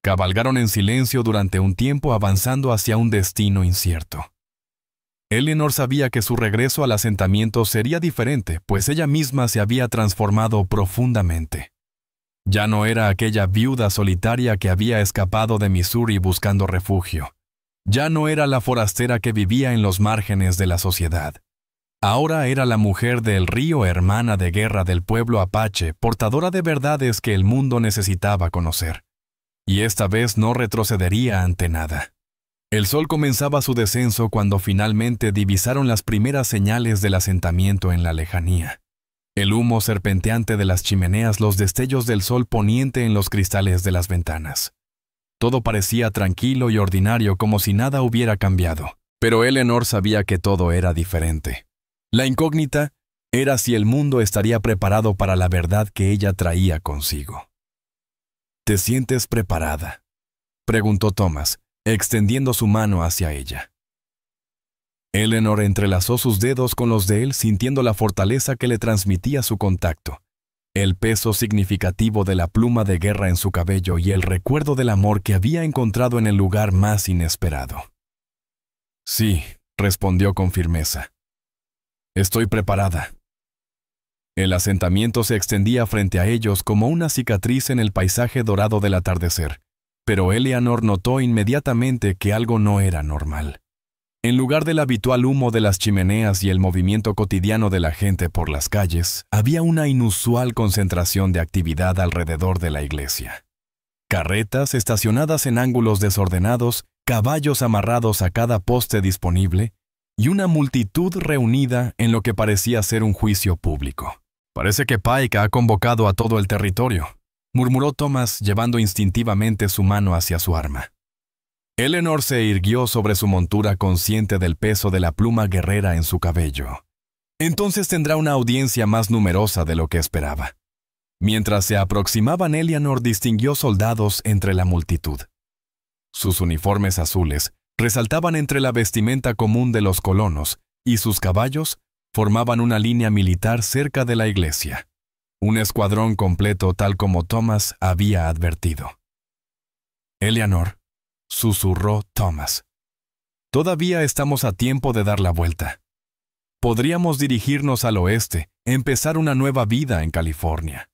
Cabalgaron en silencio durante un tiempo avanzando hacia un destino incierto. Eleanor sabía que su regreso al asentamiento sería diferente, pues ella misma se había transformado profundamente. Ya no era aquella viuda solitaria que había escapado de Missouri buscando refugio. Ya no era la forastera que vivía en los márgenes de la sociedad. Ahora era la mujer del río, hermana de guerra del pueblo apache, portadora de verdades que el mundo necesitaba conocer. Y esta vez no retrocedería ante nada. El sol comenzaba su descenso cuando finalmente divisaron las primeras señales del asentamiento en la lejanía. El humo serpenteante de las chimeneas, los destellos del sol poniente en los cristales de las ventanas. Todo parecía tranquilo y ordinario como si nada hubiera cambiado. Pero Eleanor sabía que todo era diferente. La incógnita era si el mundo estaría preparado para la verdad que ella traía consigo. ¿Te sientes preparada?, preguntó Thomas, extendiendo su mano hacia ella. Eleanor entrelazó sus dedos con los de él, sintiendo la fortaleza que le transmitía su contacto, el peso significativo de la pluma de guerra en su cabello y el recuerdo del amor que había encontrado en el lugar más inesperado. «Sí», respondió con firmeza. «Estoy preparada». El asentamiento se extendía frente a ellos como una cicatriz en el paisaje dorado del atardecer, pero Eleanor notó inmediatamente que algo no era normal. En lugar del habitual humo de las chimeneas y el movimiento cotidiano de la gente por las calles, había una inusual concentración de actividad alrededor de la iglesia. Carretas estacionadas en ángulos desordenados, caballos amarrados a cada poste disponible, y una multitud reunida en lo que parecía ser un juicio público. «Parece que Pike ha convocado a todo el territorio», murmuró Thomas llevando instintivamente su mano hacia su arma. Eleanor se irguió sobre su montura consciente del peso de la pluma guerrera en su cabello. Entonces tendrá una audiencia más numerosa de lo que esperaba. Mientras se aproximaban, Eleanor distinguió soldados entre la multitud. Sus uniformes azules resaltaban entre la vestimenta común de los colonos, y sus caballos formaban una línea militar cerca de la iglesia. Un escuadrón completo tal como Thomas había advertido. «Eleanor», susurró Thomas. «Todavía estamos a tiempo de dar la vuelta. Podríamos dirigirnos al oeste, empezar una nueva vida en California».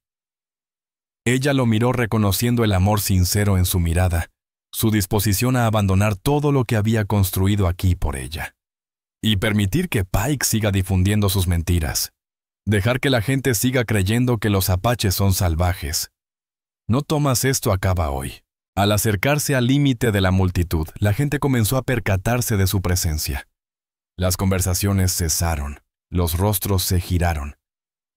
Ella lo miró reconociendo el amor sincero en su mirada, su disposición a abandonar todo lo que había construido aquí por ella. Y permitir que Pike siga difundiendo sus mentiras. Dejar que la gente siga creyendo que los apaches son salvajes. No tomas esto acaba hoy. Al acercarse al límite de la multitud, la gente comenzó a percatarse de su presencia. Las conversaciones cesaron, los rostros se giraron,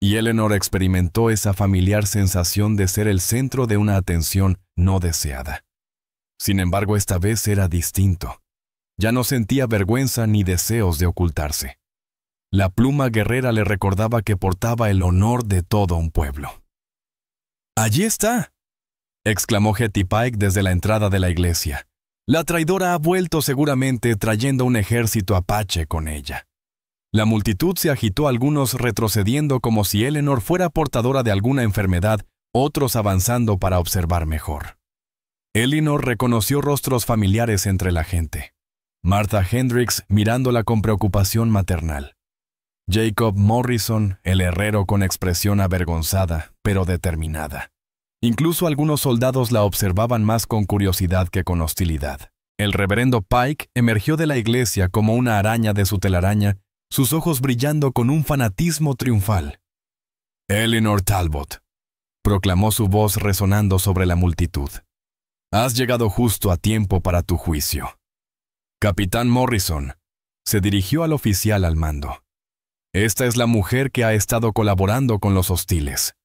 y Eleanor experimentó esa familiar sensación de ser el centro de una atención no deseada. Sin embargo, esta vez era distinto. Ya no sentía vergüenza ni deseos de ocultarse. La pluma guerrera le recordaba que portaba el honor de todo un pueblo. «Allí está», exclamó Hetty Pike desde la entrada de la iglesia. «La traidora ha vuelto seguramente trayendo un ejército apache con ella». La multitud se agitó, algunos retrocediendo como si Eleanor fuera portadora de alguna enfermedad, otros avanzando para observar mejor. Eleanor reconoció rostros familiares entre la gente. Martha Hendricks mirándola con preocupación maternal. Jacob Morrison, el herrero, con expresión avergonzada, pero determinada. Incluso algunos soldados la observaban más con curiosidad que con hostilidad. El reverendo Pike emergió de la iglesia como una araña de su telaraña, sus ojos brillando con un fanatismo triunfal. «Eleanor Talbot», proclamó su voz resonando sobre la multitud. «Has llegado justo a tiempo para tu juicio». «Capitán Morrison», se dirigió al oficial al mando. «Esta es la mujer que ha estado colaborando con los hostiles».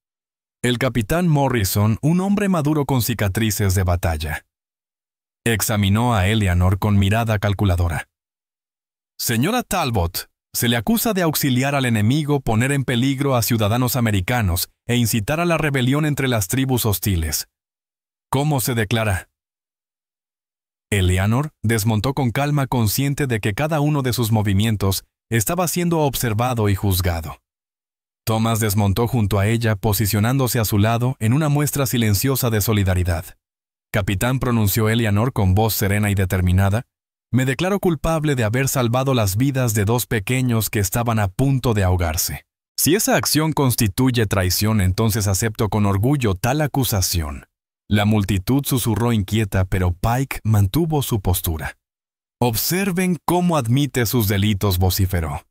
El capitán Morrison, un hombre maduro con cicatrices de batalla, examinó a Eleanor con mirada calculadora. «Señora Talbot, se le acusa de auxiliar al enemigo, poner en peligro a ciudadanos americanos e incitar a la rebelión entre las tribus hostiles. ¿Cómo se declara?» Eleanor desmontó con calma, consciente de que cada uno de sus movimientos estaba siendo observado y juzgado. Thomas desmontó junto a ella, posicionándose a su lado en una muestra silenciosa de solidaridad. «Capitán», pronunció Eleanor con voz serena y determinada, «me declaro culpable de haber salvado las vidas de 2 pequeños que estaban a punto de ahogarse. Si esa acción constituye traición, entonces acepto con orgullo tal acusación». La multitud susurró inquieta, pero Pike mantuvo su postura. «Observen cómo admite sus delitos», vociferó.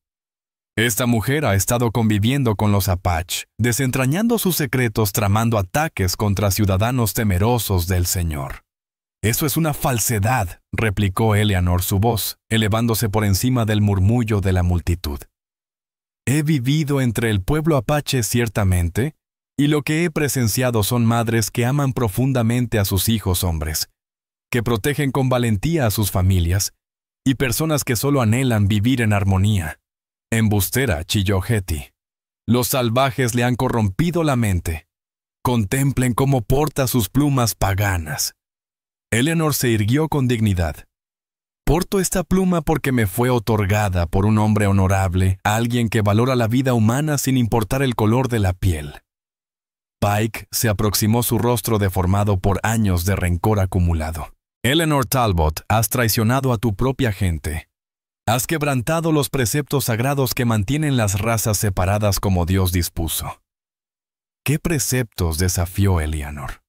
«Esta mujer ha estado conviviendo con los Apache, desentrañando sus secretos, tramando ataques contra ciudadanos temerosos del Señor». «Eso es una falsedad», replicó Eleanor, su voz elevándose por encima del murmullo de la multitud. «He vivido entre el pueblo apache ciertamente, y lo que he presenciado son madres que aman profundamente a sus hijos hombres, que protegen con valentía a sus familias, y personas que solo anhelan vivir en armonía». «Embustera», chilló Hetty. «Los salvajes le han corrompido la mente. Contemplen cómo porta sus plumas paganas». Eleanor se irguió con dignidad. «Porto esta pluma porque me fue otorgada por un hombre honorable, alguien que valora la vida humana sin importar el color de la piel». Pike se aproximó, su rostro deformado por años de rencor acumulado. «Eleanor Talbot, has traicionado a tu propia gente. Has quebrantado los preceptos sagrados que mantienen las razas separadas como Dios dispuso». «¿Qué preceptos?», desafió Eleanor.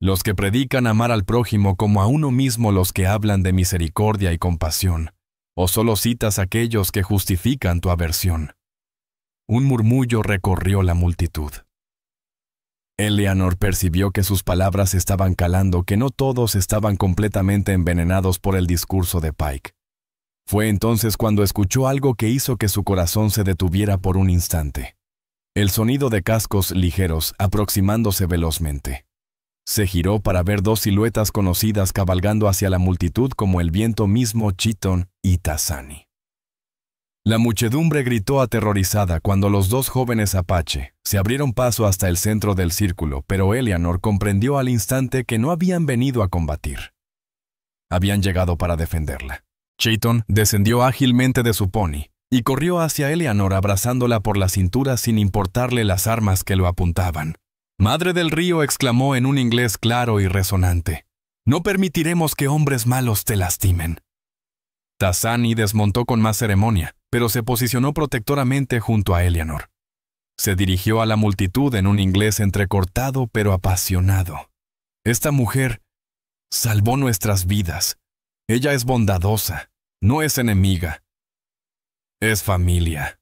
«Los que predican amar al prójimo como a uno mismo, los que hablan de misericordia y compasión, o solo citas aquellos que justifican tu aversión». Un murmullo recorrió la multitud. Eleanor percibió que sus palabras estaban calando, que no todos estaban completamente envenenados por el discurso de Pike. Fue entonces cuando escuchó algo que hizo que su corazón se detuviera por un instante. El sonido de cascos ligeros aproximándose velozmente. Se giró para ver 2 siluetas conocidas cabalgando hacia la multitud como el viento mismo, Cheaton y Tassani. La muchedumbre gritó aterrorizada cuando los 2 jóvenes apache se abrieron paso hasta el centro del círculo, pero Eleanor comprendió al instante que no habían venido a combatir. Habían llegado para defenderla. Cheaton descendió ágilmente de su pony y corrió hacia Eleanor abrazándola por la cintura sin importarle las armas que lo apuntaban. «Madre del río», exclamó en un inglés claro y resonante, «no permitiremos que hombres malos te lastimen». Tassani desmontó con más ceremonia, pero se posicionó protectoramente junto a Eleanor. Se dirigió a la multitud en un inglés entrecortado pero apasionado. «Esta mujer salvó nuestras vidas. Ella es bondadosa, no es enemiga. Es familia».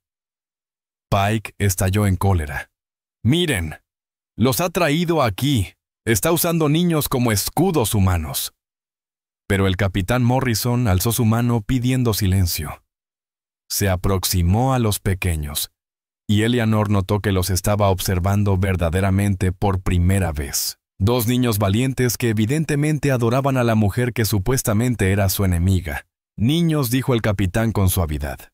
Pike estalló en cólera. «Miren, los ha traído aquí. Está usando niños como escudos humanos». Pero el capitán Morrison alzó su mano pidiendo silencio. Se aproximó a los pequeños, y Eleanor notó que los estaba observando verdaderamente por primera vez. 2 niños valientes que evidentemente adoraban a la mujer que supuestamente era su enemiga. «Niños», dijo el capitán con suavidad.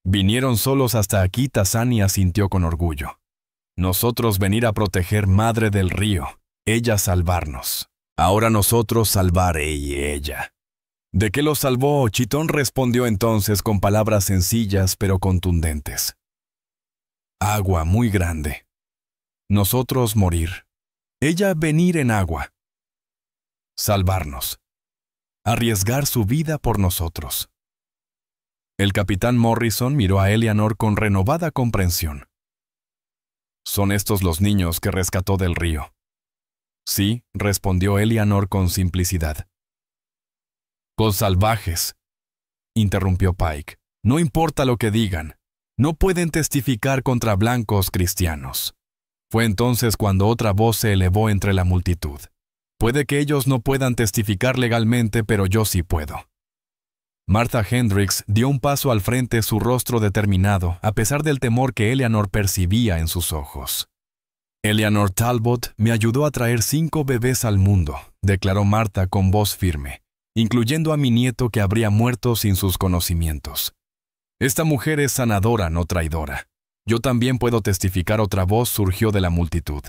«Vinieron solos hasta aquí», Tassani asintió con orgullo. Nosotros venir a proteger Madre del Río, ella salvarnos. Ahora nosotros salvar ella. ¿De qué lo salvó? Chitón respondió entonces con palabras sencillas pero contundentes. Agua muy grande. Nosotros morir. Ella venir en agua. Salvarnos. Arriesgar su vida por nosotros. El capitán Morrison miró a Eleanor con renovada comprensión. ¿Son estos los niños que rescató del río? Sí, respondió Eleanor con simplicidad. Los salvajes, interrumpió Pike. No importa lo que digan, no pueden testificar contra blancos cristianos. Fue entonces cuando otra voz se elevó entre la multitud. Puede que ellos no puedan testificar legalmente, pero yo sí puedo. Martha Hendricks dio un paso al frente, su rostro determinado, a pesar del temor que Eleanor percibía en sus ojos. Eleanor Talbot me ayudó a traer 5 bebés al mundo, declaró Martha con voz firme, incluyendo a mi nieto que habría muerto sin sus conocimientos. Esta mujer es sanadora, no traidora. Yo también puedo testificar. Otra voz surgió de la multitud.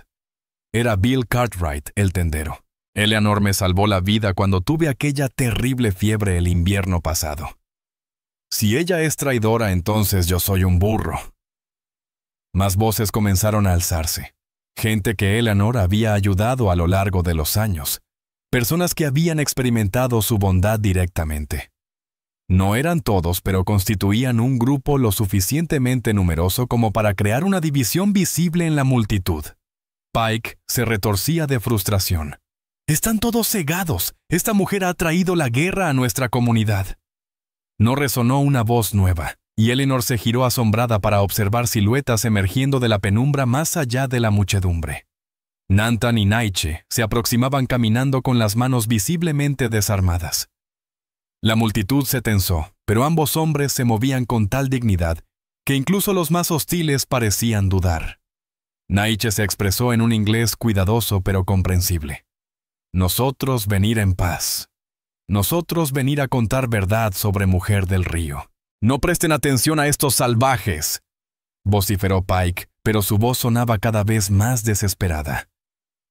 Era Bill Cartwright, el tendero. Eleanor me salvó la vida cuando tuve aquella terrible fiebre el invierno pasado. Si ella es traidora, entonces yo soy un burro. Más voces comenzaron a alzarse. Gente que Eleanor había ayudado a lo largo de los años. Personas que habían experimentado su bondad directamente. No eran todos, pero constituían un grupo lo suficientemente numeroso como para crear una división visible en la multitud. Pike se retorcía de frustración. Están todos cegados. Esta mujer ha traído la guerra a nuestra comunidad. No resonó una voz nueva, y Eleanor se giró asombrada para observar siluetas emergiendo de la penumbra más allá de la muchedumbre. Nantan y Naiche se aproximaban caminando con las manos visiblemente desarmadas. La multitud se tensó, pero ambos hombres se movían con tal dignidad que incluso los más hostiles parecían dudar. Naiche se expresó en un inglés cuidadoso pero comprensible. Nosotros venir en paz. Nosotros venir a contar verdad sobre Mujer del Río. No presten atención a estos salvajes, vociferó Pike, pero su voz sonaba cada vez más desesperada.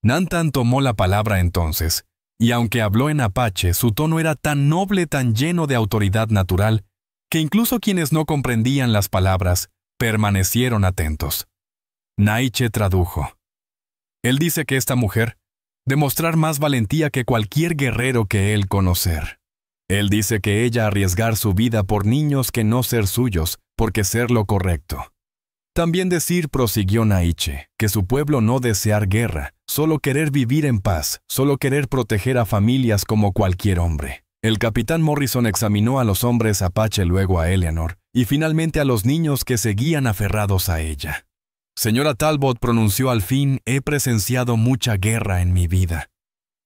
Nantan tomó la palabra entonces, y aunque habló en apache, su tono era tan noble, tan lleno de autoridad natural, que incluso quienes no comprendían las palabras permanecieron atentos. Naiche tradujo. Él dice que esta mujer demostrar más valentía que cualquier guerrero que él conocer. Él dice que ella arriesgar su vida por niños que no ser suyos, porque ser lo correcto. También decir, prosiguió Naiche, que su pueblo no desear guerra, solo querer vivir en paz, solo querer proteger a familias como cualquier hombre. El capitán Morrison examinó a los hombres apache, luego a Eleanor, y finalmente a los niños que seguían aferrados a ella. Señora Talbot, pronunció al fin, he presenciado mucha guerra en mi vida.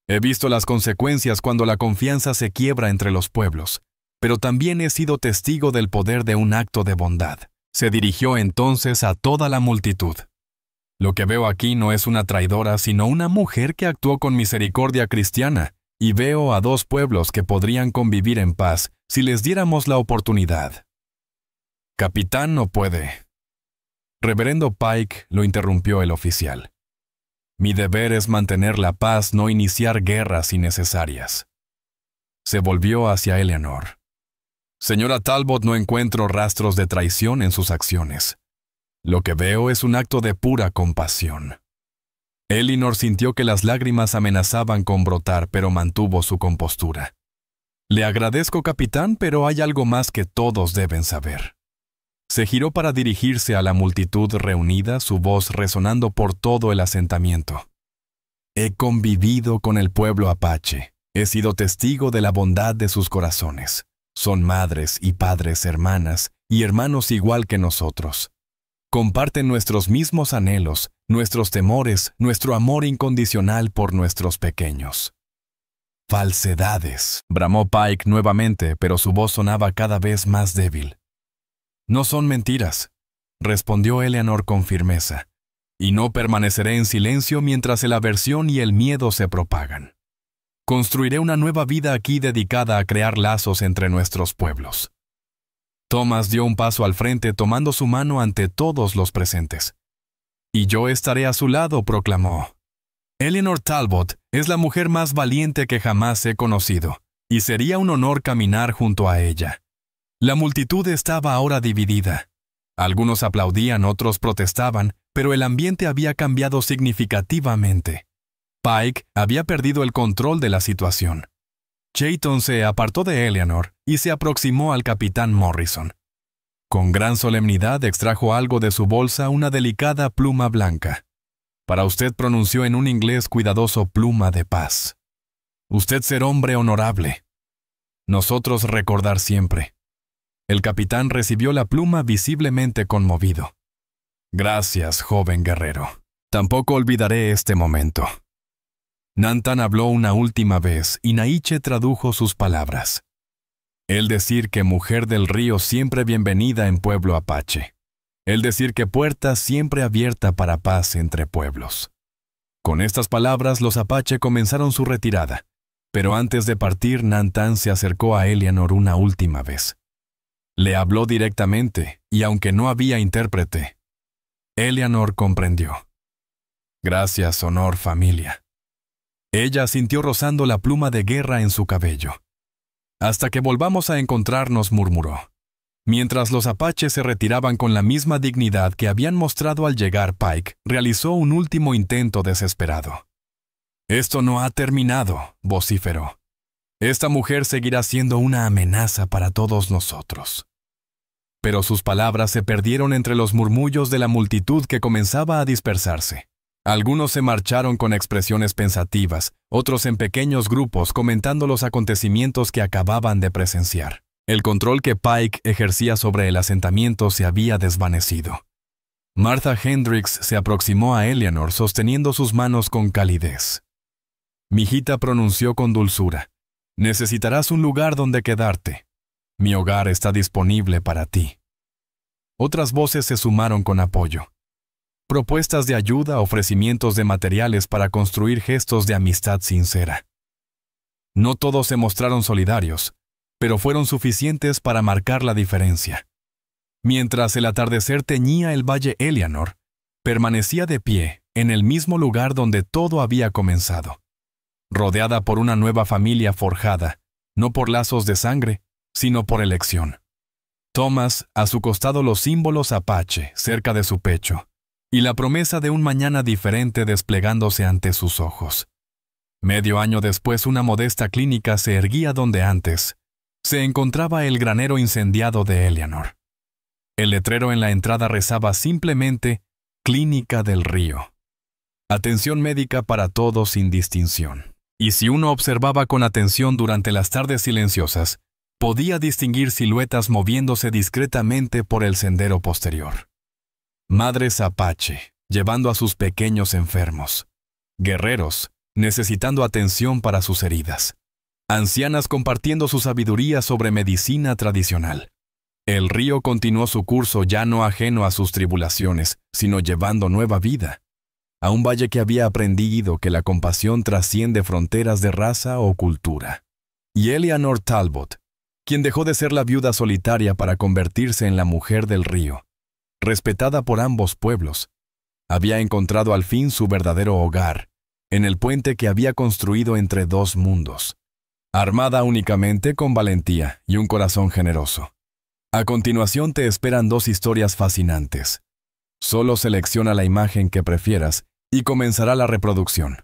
He visto las consecuencias cuando la confianza se quiebra entre los pueblos, pero también he sido testigo del poder de un acto de bondad. Se dirigió entonces a toda la multitud. Lo que veo aquí no es una traidora, sino una mujer que actuó con misericordia cristiana, y veo a 2 pueblos que podrían convivir en paz si les diéramos la oportunidad. Capitán no puede. Reverendo Pike, lo interrumpió el oficial. Mi deber es mantener la paz, no iniciar guerras innecesarias. Se volvió hacia Eleanor. Señora Talbot, no encuentro rastros de traición en sus acciones. Lo que veo es un acto de pura compasión. Eleanor sintió que las lágrimas amenazaban con brotar, pero mantuvo su compostura. Le agradezco, capitán, pero hay algo más que todos deben saber. Se giró para dirigirse a la multitud reunida, su voz resonando por todo el asentamiento. He convivido con el pueblo apache. He sido testigo de la bondad de sus corazones. Son madres y padres, hermanas y hermanos igual que nosotros. Comparten nuestros mismos anhelos, nuestros temores, nuestro amor incondicional por nuestros pequeños. Falsedades, bramó Pike nuevamente, pero su voz sonaba cada vez más débil. No son mentiras, respondió Eleanor con firmeza, y no permaneceré en silencio mientras la aversión y el miedo se propagan. Construiré una nueva vida aquí dedicada a crear lazos entre nuestros pueblos. Thomas dio un paso al frente tomando su mano ante todos los presentes. Y yo estaré a su lado, proclamó. Eleanor Talbot es la mujer más valiente que jamás he conocido, y sería un honor caminar junto a ella. La multitud estaba ahora dividida. Algunos aplaudían, otros protestaban, pero el ambiente había cambiado significativamente. Pike había perdido el control de la situación. Chayton se apartó de Eleanor y se aproximó al capitán Morrison. Con gran solemnidad extrajo algo de su bolsa, una delicada pluma blanca. Para usted, pronunció en un inglés cuidadoso, pluma de paz. Usted ser hombre honorable. Nosotros recordar siempre. El capitán recibió la pluma visiblemente conmovido. Gracias, joven guerrero. Tampoco olvidaré este momento. Nantan habló una última vez y Naiche tradujo sus palabras. El decir que mujer del río siempre bienvenida en pueblo apache. El decir que puerta siempre abierta para paz entre pueblos. Con estas palabras los apache comenzaron su retirada, pero antes de partir Nantan se acercó a Eleanor una última vez. Le habló directamente y aunque no había intérprete, Eleanor comprendió. Gracias, honor, familia. Ella sintió rozando la pluma de guerra en su cabello. Hasta que volvamos a encontrarnos, murmuró. Mientras los apaches se retiraban con la misma dignidad que habían mostrado al llegar, Pike realizó un último intento desesperado. Esto no ha terminado, vociferó. Esta mujer seguirá siendo una amenaza para todos nosotros. Pero sus palabras se perdieron entre los murmullos de la multitud que comenzaba a dispersarse. Algunos se marcharon con expresiones pensativas, otros en pequeños grupos comentando los acontecimientos que acababan de presenciar. El control que Pike ejercía sobre el asentamiento se había desvanecido. Martha Hendricks se aproximó a Eleanor sosteniendo sus manos con calidez. Mijita, pronunció con dulzura, necesitarás un lugar donde quedarte. Mi hogar está disponible para ti. Otras voces se sumaron con apoyo. Propuestas de ayuda, ofrecimientos de materiales para construir gestos de amistad sincera. No todos se mostraron solidarios, pero fueron suficientes para marcar la diferencia. Mientras el atardecer teñía el valle, Eleanor permanecía de pie en el mismo lugar donde todo había comenzado, rodeada por una nueva familia forjada, no por lazos de sangre, sino por elección. Thomas, a su costado los símbolos apache, cerca de su pecho, y la promesa de un mañana diferente desplegándose ante sus ojos. Medio año después, una modesta clínica se erguía donde antes se encontraba el granero incendiado de Eleanor. El letrero en la entrada rezaba simplemente Clínica del Río. Atención médica para todos sin distinción. Y si uno observaba con atención durante las tardes silenciosas, podía distinguir siluetas moviéndose discretamente por el sendero posterior. Madres apache, llevando a sus pequeños enfermos. Guerreros, necesitando atención para sus heridas. Ancianas compartiendo su sabiduría sobre medicina tradicional. El río continuó su curso ya no ajeno a sus tribulaciones, sino llevando nueva vida. A un valle que había aprendido que la compasión trasciende fronteras de raza o cultura. Y Eleanor Talbot, quien dejó de ser la viuda solitaria para convertirse en la mujer del río, respetada por ambos pueblos, había encontrado al fin su verdadero hogar, en el puente que había construido entre dos mundos, armada únicamente con valentía y un corazón generoso. A continuación te esperan dos historias fascinantes. Solo selecciona la imagen que prefieras y comenzará la reproducción.